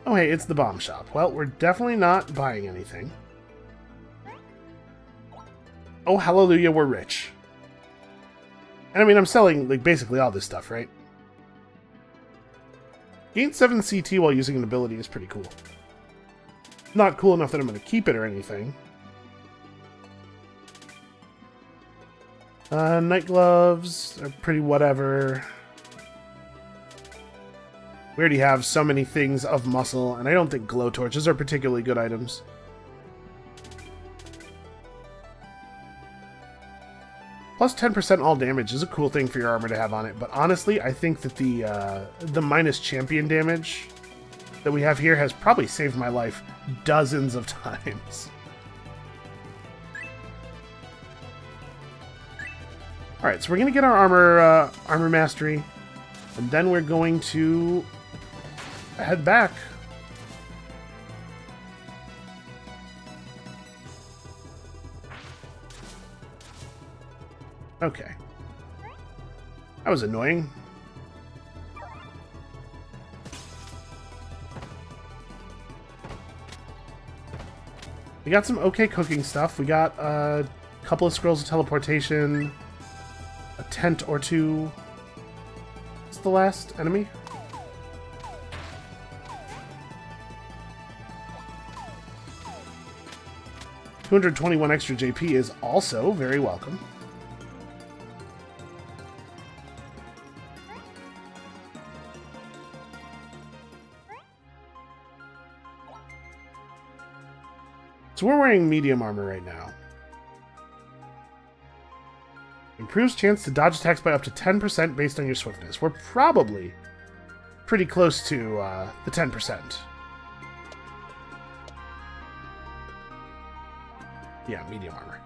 Oh, hey, it's the bomb shop. Well, we're definitely not buying anything. Oh, hallelujah, we're rich. And I mean, I'm selling, like, basically all this stuff, right? Gain 7 CT while using an ability is pretty cool. Not cool enough that I'm going to keep it or anything. Night gloves are pretty whatever. We already have so many things of muscle, and I don't think glow torches are particularly good items. Plus 10% all damage is a cool thing for your armor to have on it, but honestly, I think that the minus champion damage that we have here has probably saved my life dozens of times. Alright, so we're going to get our armor mastery, and then we're going to head back. Okay. That was annoying. We got some okay cooking stuff. We got a couple of scrolls of teleportation, a tent or two. What's the last enemy? $221 extra JP is also very welcome. So we're wearing medium armor right now. Improves chance to dodge attacks by up to 10% based on your swiftness. We're probably pretty close to the 10%. Yeah, medium armor.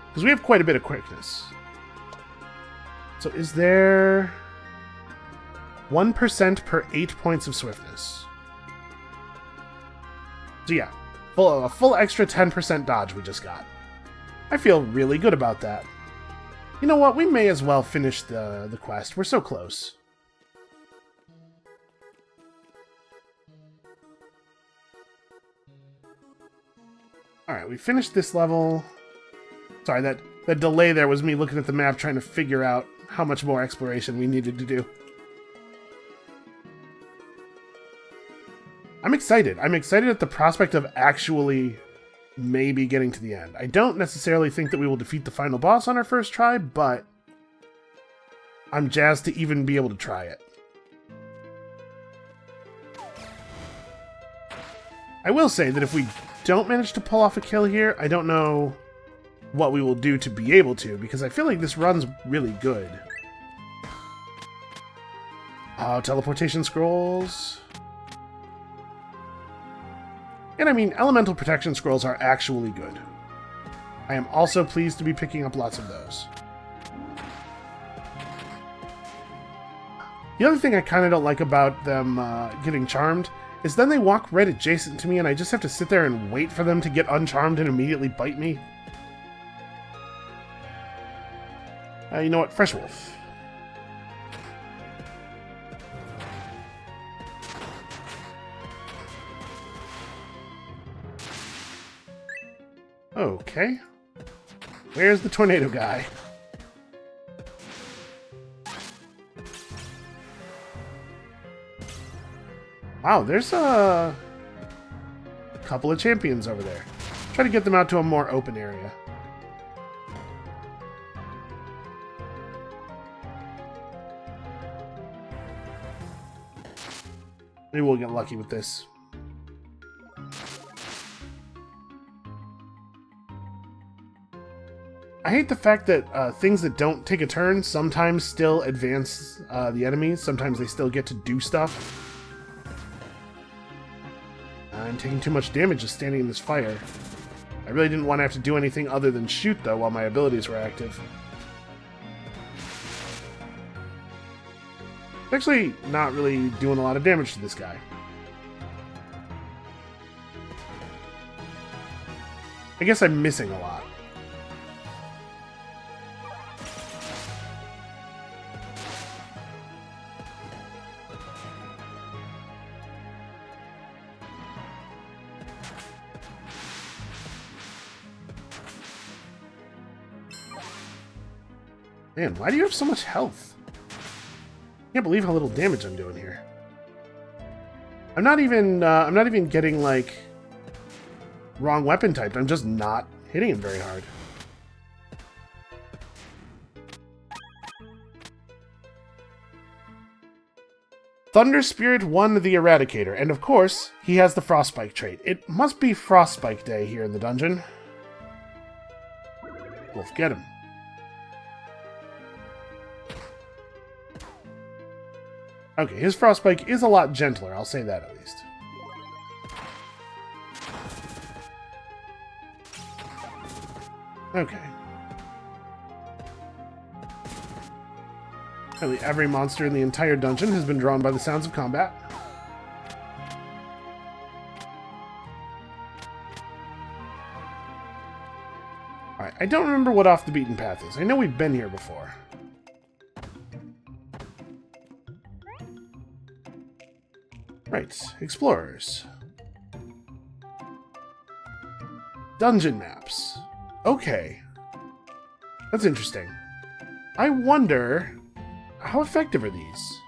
Because we have quite a bit of quickness. So is there 1% per 8 points of swiftness? So yeah, a full extra 10% dodge we just got. I feel really good about that. You know what? We may as well finish the quest. We're so close. Alright, we finished this level. Sorry, that delay there was me looking at the map trying to figure out how much more exploration we needed to do. I'm excited. I'm excited at the prospect of actually maybe getting to the end. I don't necessarily think that we will defeat the final boss on our first try, but I'm jazzed to even be able to try it. I will say that if we don't manage to pull off a kill here, I don't know what we will do to be able to, because I feel like this run's really good. Teleportation scrolls. And I mean, elemental protection scrolls are actually good. I am also pleased to be picking up lots of those. The other thing I kind of don't like about them getting charmed is then they walk right adjacent to me and I just have to sit there and wait for them to get uncharmed and immediately bite me. You know what? Fresh wolf. Okay. Where's the tornado guy? Wow, there's a couple of champions over there. Try to get them out to a more open area. Maybe we'll get lucky with this. I hate the fact that things that don't take a turn sometimes still advance the enemies. Sometimes they still get to do stuff. I'm taking too much damage just standing in this fire. I really didn't want to have to do anything other than shoot, though, while my abilities were active. Actually, not really doing a lot of damage to this guy. I guess I'm missing a lot. Man, why do you have so much health? I can't believe how little damage I'm doing here. I'm not even getting, like, wrong weapon typed. I'm just not hitting him very hard. Thunder Spirit won the Eradicator, and of course, he has the Frostspike trait. It must be Frostspike Day here in the dungeon. Wolf, get him. Okay, his Frostspike is a lot gentler, I'll say that at least. Okay. Apparently every monster in the entire dungeon has been drawn by the sounds of combat. Alright, I don't remember what Off the Beaten Path is. I know we've been here before. Right, explorers. Dungeon maps. Okay. That's interesting. I wonder, how effective are these?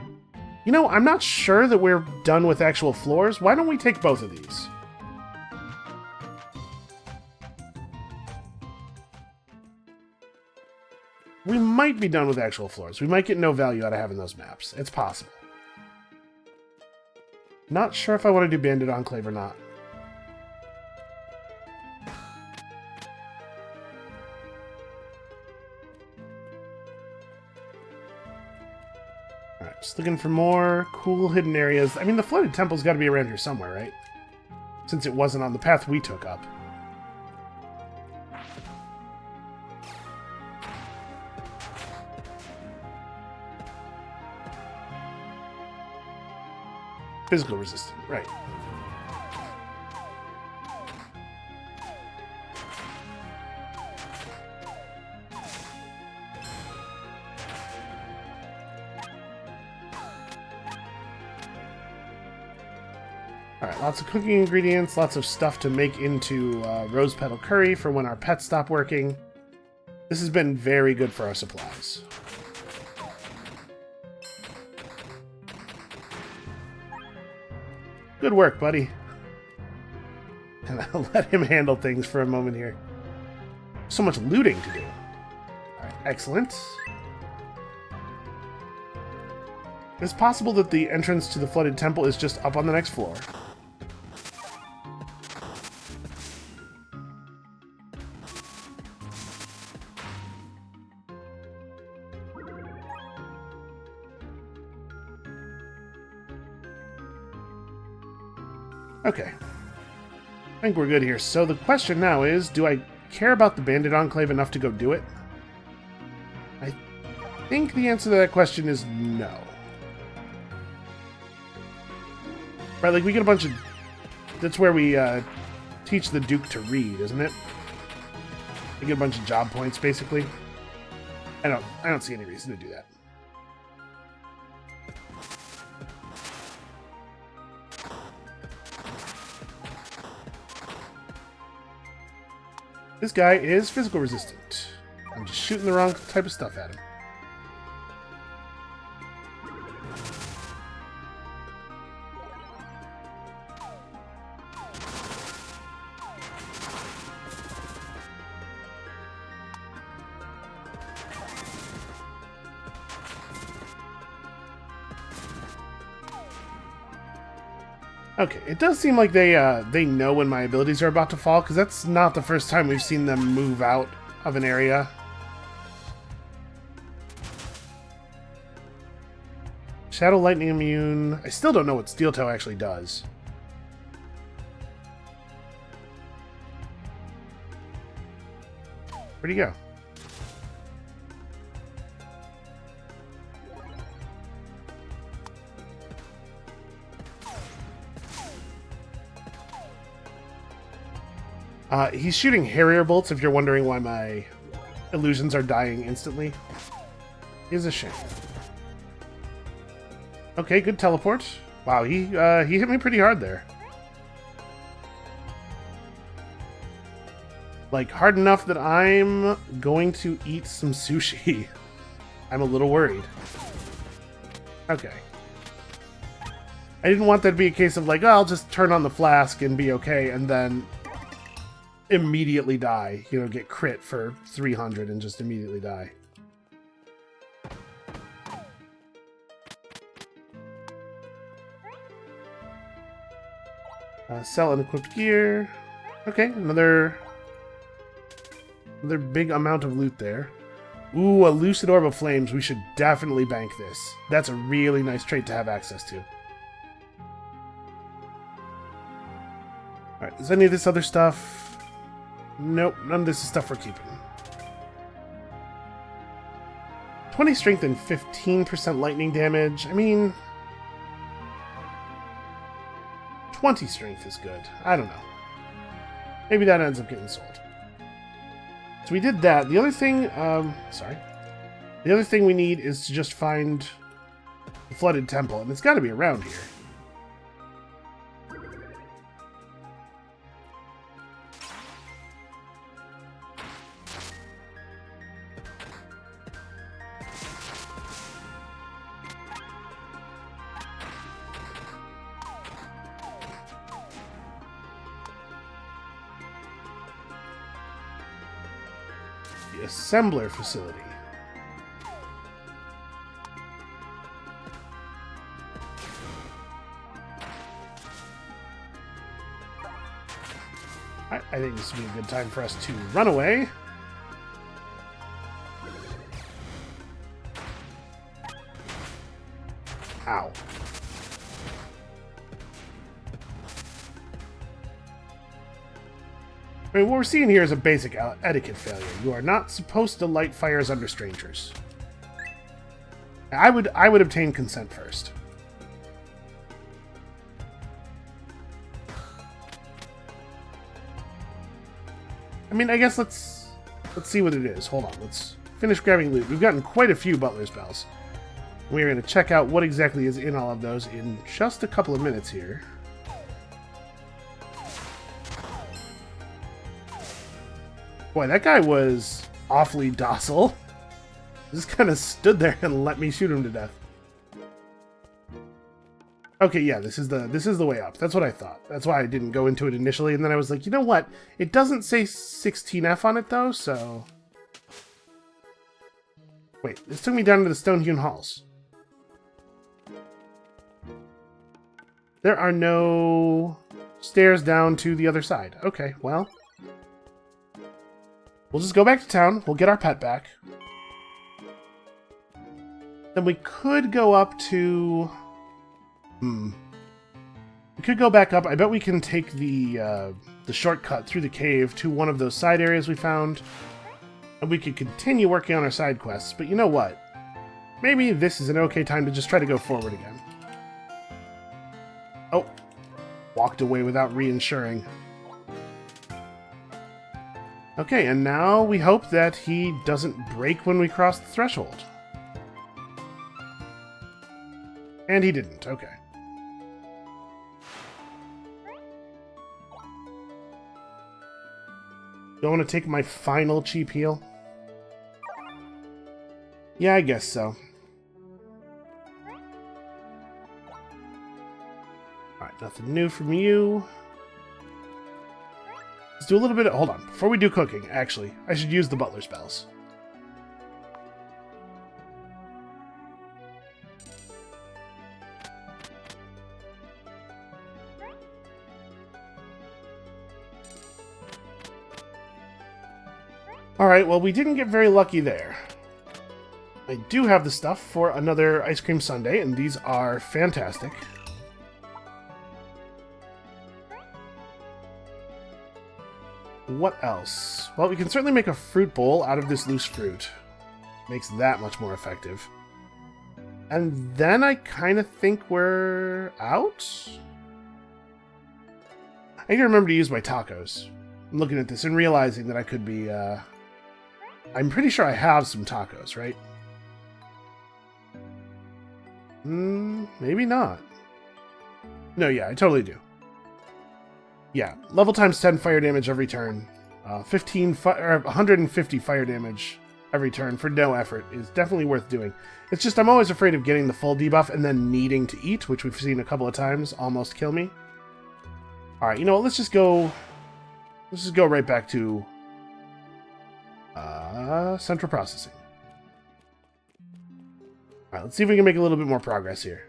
You know, I'm not sure that we're done with actual floors. Why don't we take both of these? We might be done with actual floors. We might get no value out of having those maps. It's possible. Not sure if I want to do Bandit Enclave or not. Alright, just looking for more cool hidden areas. I mean, the Flooded Temple's got to be around here somewhere, right? Since it wasn't on the path we took up. Physical resistant, right. Alright, lots of cooking ingredients, lots of stuff to make into rose petal curry for when our pets stop working. This has been very good for our supplies. Good work, buddy. And I'll let him handle things for a moment here. So much looting to do. Alright, excellent. It's possible that the entrance to the Flooded Temple is just up on the next floor. Okay. I think we're good here. So the question now is, do I care about the Bandit Enclave enough to go do it? I think the answer to that question is no. Right, like we get a bunch of... That's where we teach the Duke to read, isn't it? We get a bunch of job points, basically. I don't see any reason to do that. This guy is physical resistant. I'm just shooting the wrong type of stuff at him. Okay, it does seem like they know when my abilities are about to fall, because that's not the first time we've seen them move out of an area. Shadow Lightning immune. I still don't know what Steel Toe actually does. Where'd he go? He's shooting Harrier bolts, if you're wondering why my illusions are dying instantly. Is a shame. Okay, good teleport. Wow, he hit me pretty hard there. Like, hard enough that I'm going to eat some sushi. I'm a little worried. Okay. I didn't want that to be a case of like, oh, I'll just turn on the flask and be okay, and then immediately die. You know, get crit for 300 and just immediately die. Sell unequipped gear. Okay, another big amount of loot there. Ooh, a Lucid Orb of Flames. We should definitely bank this. That's a really nice trait to have access to. Alright, is any of this other stuff? Nope, none of this is stuff we're keeping. 20 strength and 15% lightning damage. I mean... 20 strength is good. I don't know. Maybe that ends up getting sold. So we did that. The other thing... sorry. The other thing we need is to just find the Flooded Temple, and it's got to be around here. Assembler facility. I think this would be a good time for us to run away. Ow. I mean, what we're seeing here is a basic etiquette failure. You are not supposed to light fires under strangers. I would obtain consent first. I mean, I guess let's see what it is. Hold on, let's finish grabbing loot. We've gotten quite a few Butler's Bells. We are going to check out what exactly is in all of those in just a couple of minutes here. Boy, that guy was awfully docile. Just kind of stood there and let me shoot him to death. Okay, yeah, this is the way up. That's what I thought. That's why I didn't go into it initially, and then I was like, you know what? It doesn't say 16F on it, though, so... Wait, this took me down to the Stone-hewn halls. There are no stairs down to the other side. Okay, well... We'll just go back to town. We'll get our pet back. Then we could go up to... We could go back up. I bet we can take the the shortcut through the cave to one of those side areas we found. And we could continue working on our side quests, but you know what? Maybe this is an okay time to just try to go forward again. Oh, walked away without reinsuring. Okay, and now we hope that he doesn't break when we cross the threshold. And he didn't, okay. Do I want to take my final cheap heal? Yeah, I guess so. Alright, nothing new from you. Let's do a little bit of... Hold on. Before we do cooking, actually, I should use the butler spells. Alright, well, we didn't get very lucky there. I do have the stuff for another ice cream sundae, and these are fantastic. What else? Well, we can certainly make a fruit bowl out of this loose fruit. Makes that much more effective. And then I kind of think we're out? I need to remember to use my tacos. I'm looking at this and realizing that I could be, I'm pretty sure I have some tacos, right? Maybe not. No, yeah, I totally do. Yeah, level times 10 fire damage every turn. 150 fire damage every turn for no effort is definitely worth doing. It's just I'm always afraid of getting the full debuff and then needing to eat, which we've seen a couple of times almost kill me. Alright, you know what, let's just go right back to central processing. Alright, let's see if we can make a little bit more progress here.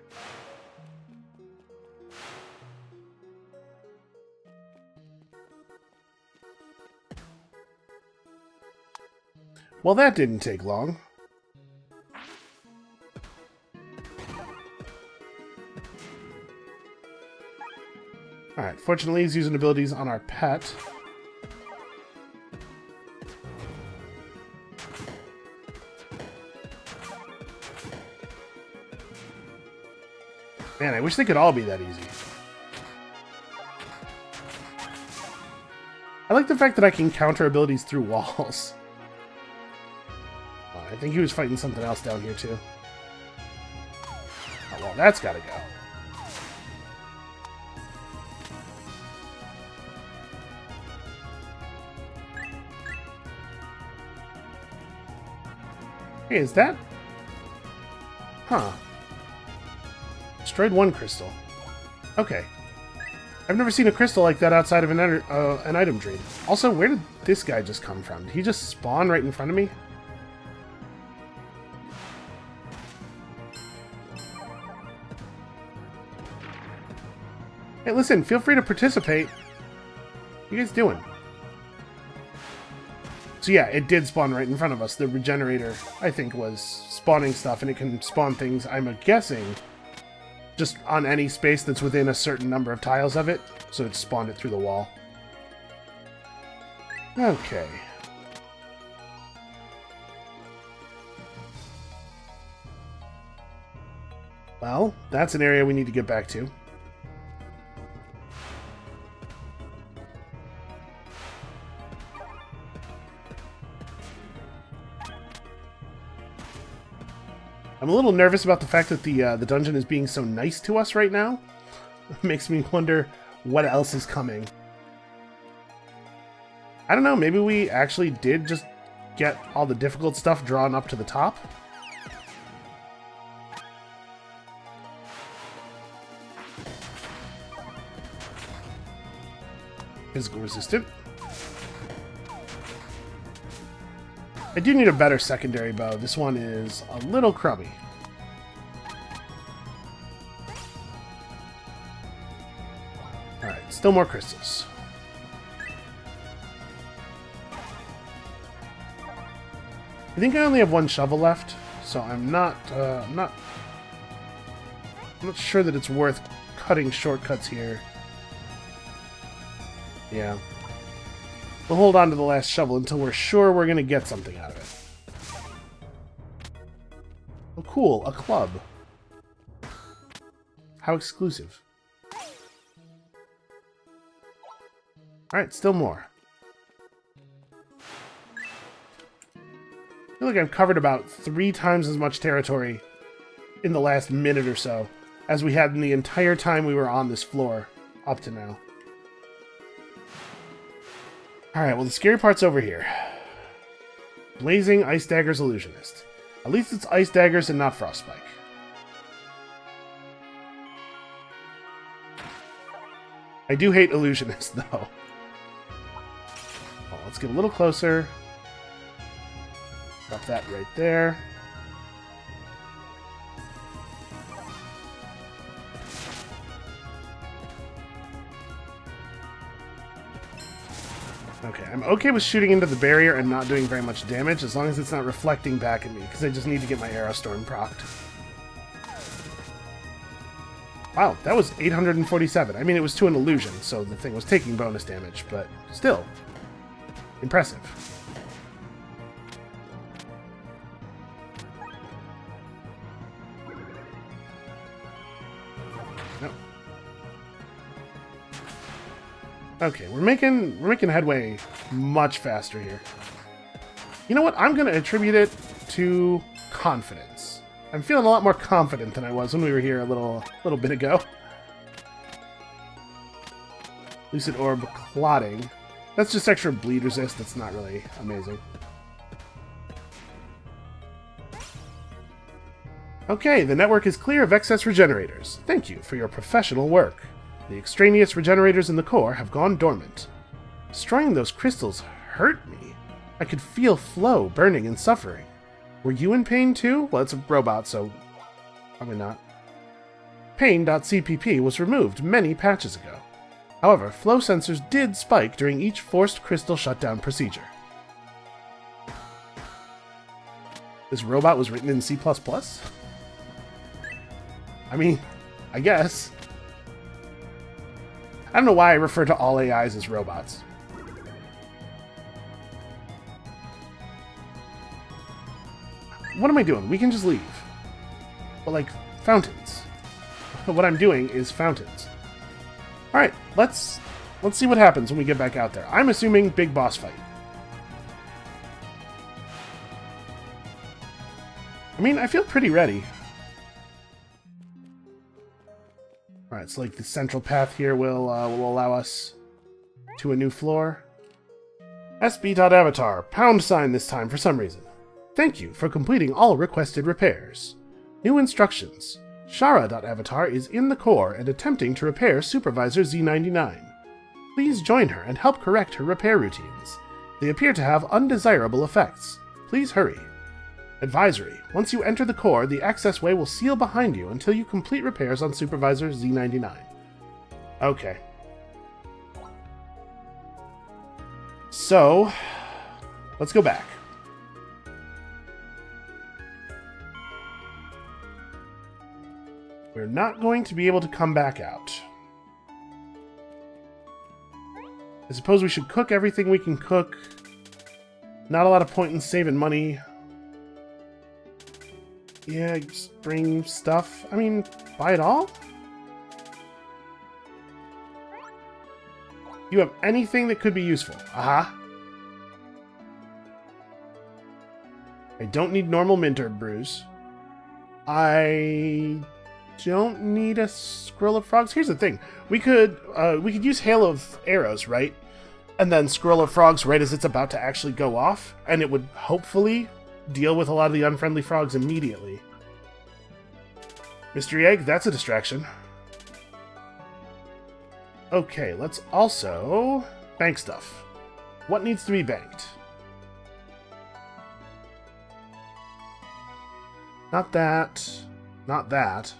Well, that didn't take long. Alright, fortunately he's using abilities on our pet. Man, I wish they could all be that easy. I like the fact that I can counter abilities through walls. I think he was fighting something else down here, too. Oh, well, that's gotta go. Hey, is that... Huh. Destroyed one crystal. Okay. I've never seen a crystal like that outside of an item tree. Also, where did this guy just come from? Did he just spawn right in front of me? Hey, listen, feel free to participate. What are you guys doing? So yeah, it did spawn right in front of us. The regenerator, I think, was spawning stuff, and it can spawn things, I'm guessing, just on any space that's within a certain number of tiles of it. So it spawned it through the wall. Okay. Well, that's an area we need to get back to. I'm a little nervous about the fact that the dungeon is being so nice to us right now. It makes me wonder what else is coming. I don't know, maybe we actually did just get all the difficult stuff drawn up to the top? Physical resistant. I do need a better secondary bow. This one is a little crummy. Alright, still more crystals. I think I only have one shovel left, so I'm not sure that it's worth cutting shortcuts here. Yeah. We'll hold on to the last shovel until we're sure we're going to get something out of it. Oh, cool. A club. How exclusive. Alright, still more. I feel like I've covered about 3 times as much territory in the last minute or so as we had in the entire time we were on this floor up to now. Alright, well the scary part's over here. Blazing Ice Daggers Illusionist. At least it's Ice Daggers and not Frostspike. I do hate Illusionist, though. Well, let's get a little closer. Drop that right there. Okay, I'm okay with shooting into the barrier and not doing very much damage, as long as it's not reflecting back at me, because I just need to get my Arrow Storm procced. Wow, that was 847. I mean, it was to an illusion, so the thing was taking bonus damage, but still. Impressive. No. Okay, we're making headway much faster here. You know what? I'm going to attribute it to confidence. I'm feeling a lot more confident than I was when we were here a little bit ago. Lucid Orb Clotting. That's just extra bleed resist. That's not really amazing. Okay, the network is clear of excess regenerators. Thank you for your professional work. The extraneous regenerators in the core have gone dormant. Destroying those crystals hurt me. I could feel Flow burning and suffering. Were you in pain too? Well, it's a robot, so probably not. Pain.cpp was removed many patches ago. However, flow sensors did spike during each forced crystal shutdown procedure. This robot was written in C++? I mean, I guess. I don't know why I refer to all AIs as robots. What am I doing? We can just leave. But like, fountains. What I'm doing is fountains. Alright, let's see what happens when we get back out there. I'm assuming big boss fight. I mean, I feel pretty ready. Alright, so like the central path here will allow us to a new floor. SB.avatar, pound sign this time for some reason. Thank you for completing all requested repairs. New instructions. Shara.avatar is in the core and attempting to repair Supervisor Z99. Please join her and help correct her repair routines. They appear to have undesirable effects. Please hurry. Advisory. Once you enter the core, the access way will seal behind you until you complete repairs on Supervisor Z99. Okay. So, let's go back. We're not going to be able to come back out. I suppose we should cook everything we can cook. Not a lot of point in saving money. Yeah, just bring stuff. I mean, buy it all? You have anything that could be useful? Aha. I don't need normal mint herb brews. I don't need a scroll of frogs. Here's the thing: we could use hail of arrows, right? And then scroll of frogs right as it's about to actually go off, and it would hopefully deal with a lot of the unfriendly frogs immediately. Mystery egg, that's a distraction. Okay, let's also bank stuff. What needs to be banked? Not that. Not that.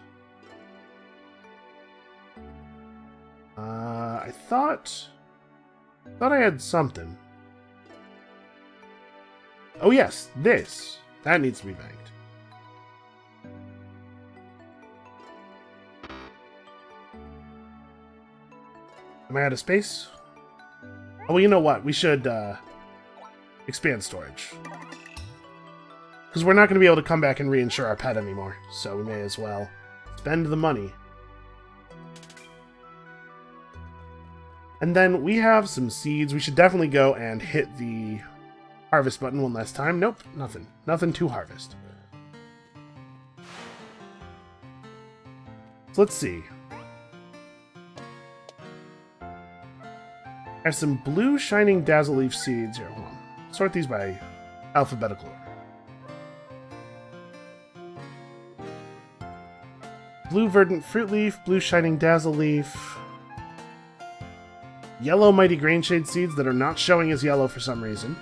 I thought I had something. Oh yes, this. That needs to be banked. Am I out of space? Oh, well, you know what? We should expand storage. Because we're not going to be able to come back and reinsure our pet anymore. So we may as well spend the money. And then we have some seeds. We should definitely go and hit the harvest button one last time. Nope, nothing. Nothing to harvest. So let's see. I have some blue shining dazzle leaf seeds. Here, hold on. Sort these by alphabetical order. Blue verdant fruit leaf, blue shining dazzle leaf, yellow mighty grain shade seeds that are not showing as yellow for some reason.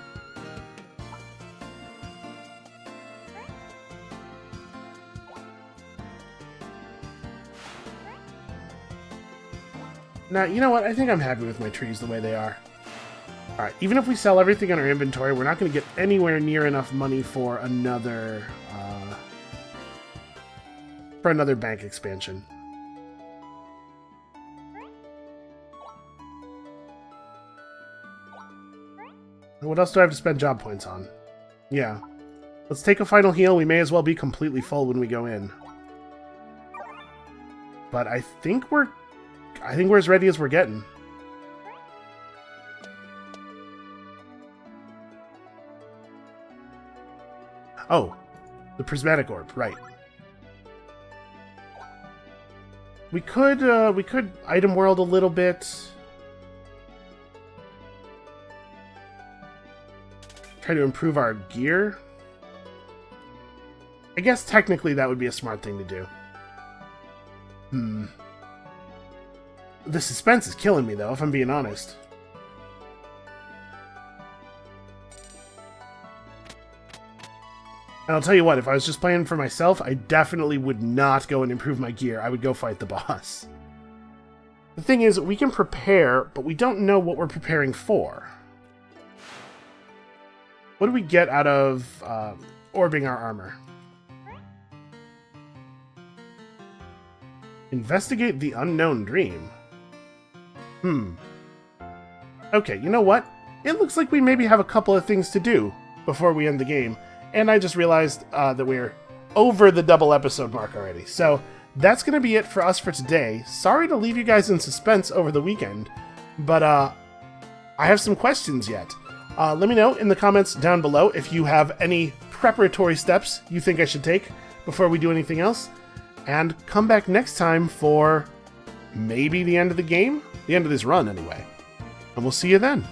Now, you know what? I think I'm happy with my trees the way they are. Alright, even if we sell everything in our inventory, we're not going to get anywhere near enough money for another bank expansion. What else do I have to spend job points on? Yeah. Let's take a final heal. We may as well be completely full when we go in. But I think we're as ready as we're getting. Oh, the prismatic orb, right. We could item world a little bit. Try to improve our gear. I guess technically that would be a smart thing to do. The suspense is killing me, though, if I'm being honest. And I'll tell you what, if I was just playing for myself, I definitely would not go and improve my gear. I would go fight the boss. The thing is, we can prepare, but we don't know what we're preparing for. What do we get out of orbing our armor? Investigate the unknown dream. Okay, you know what? It looks like we maybe have a couple of things to do before we end the game. And I just realized that we're over the double episode mark already. So that's going to be it for us for today. Sorry to leave you guys in suspense over the weekend, but I have some questions yet. Let me know in the comments down below if you have any preparatory steps you think I should take before we do anything else. And come back next time for maybe the end of the game? The end of this run, anyway. And we'll see you then.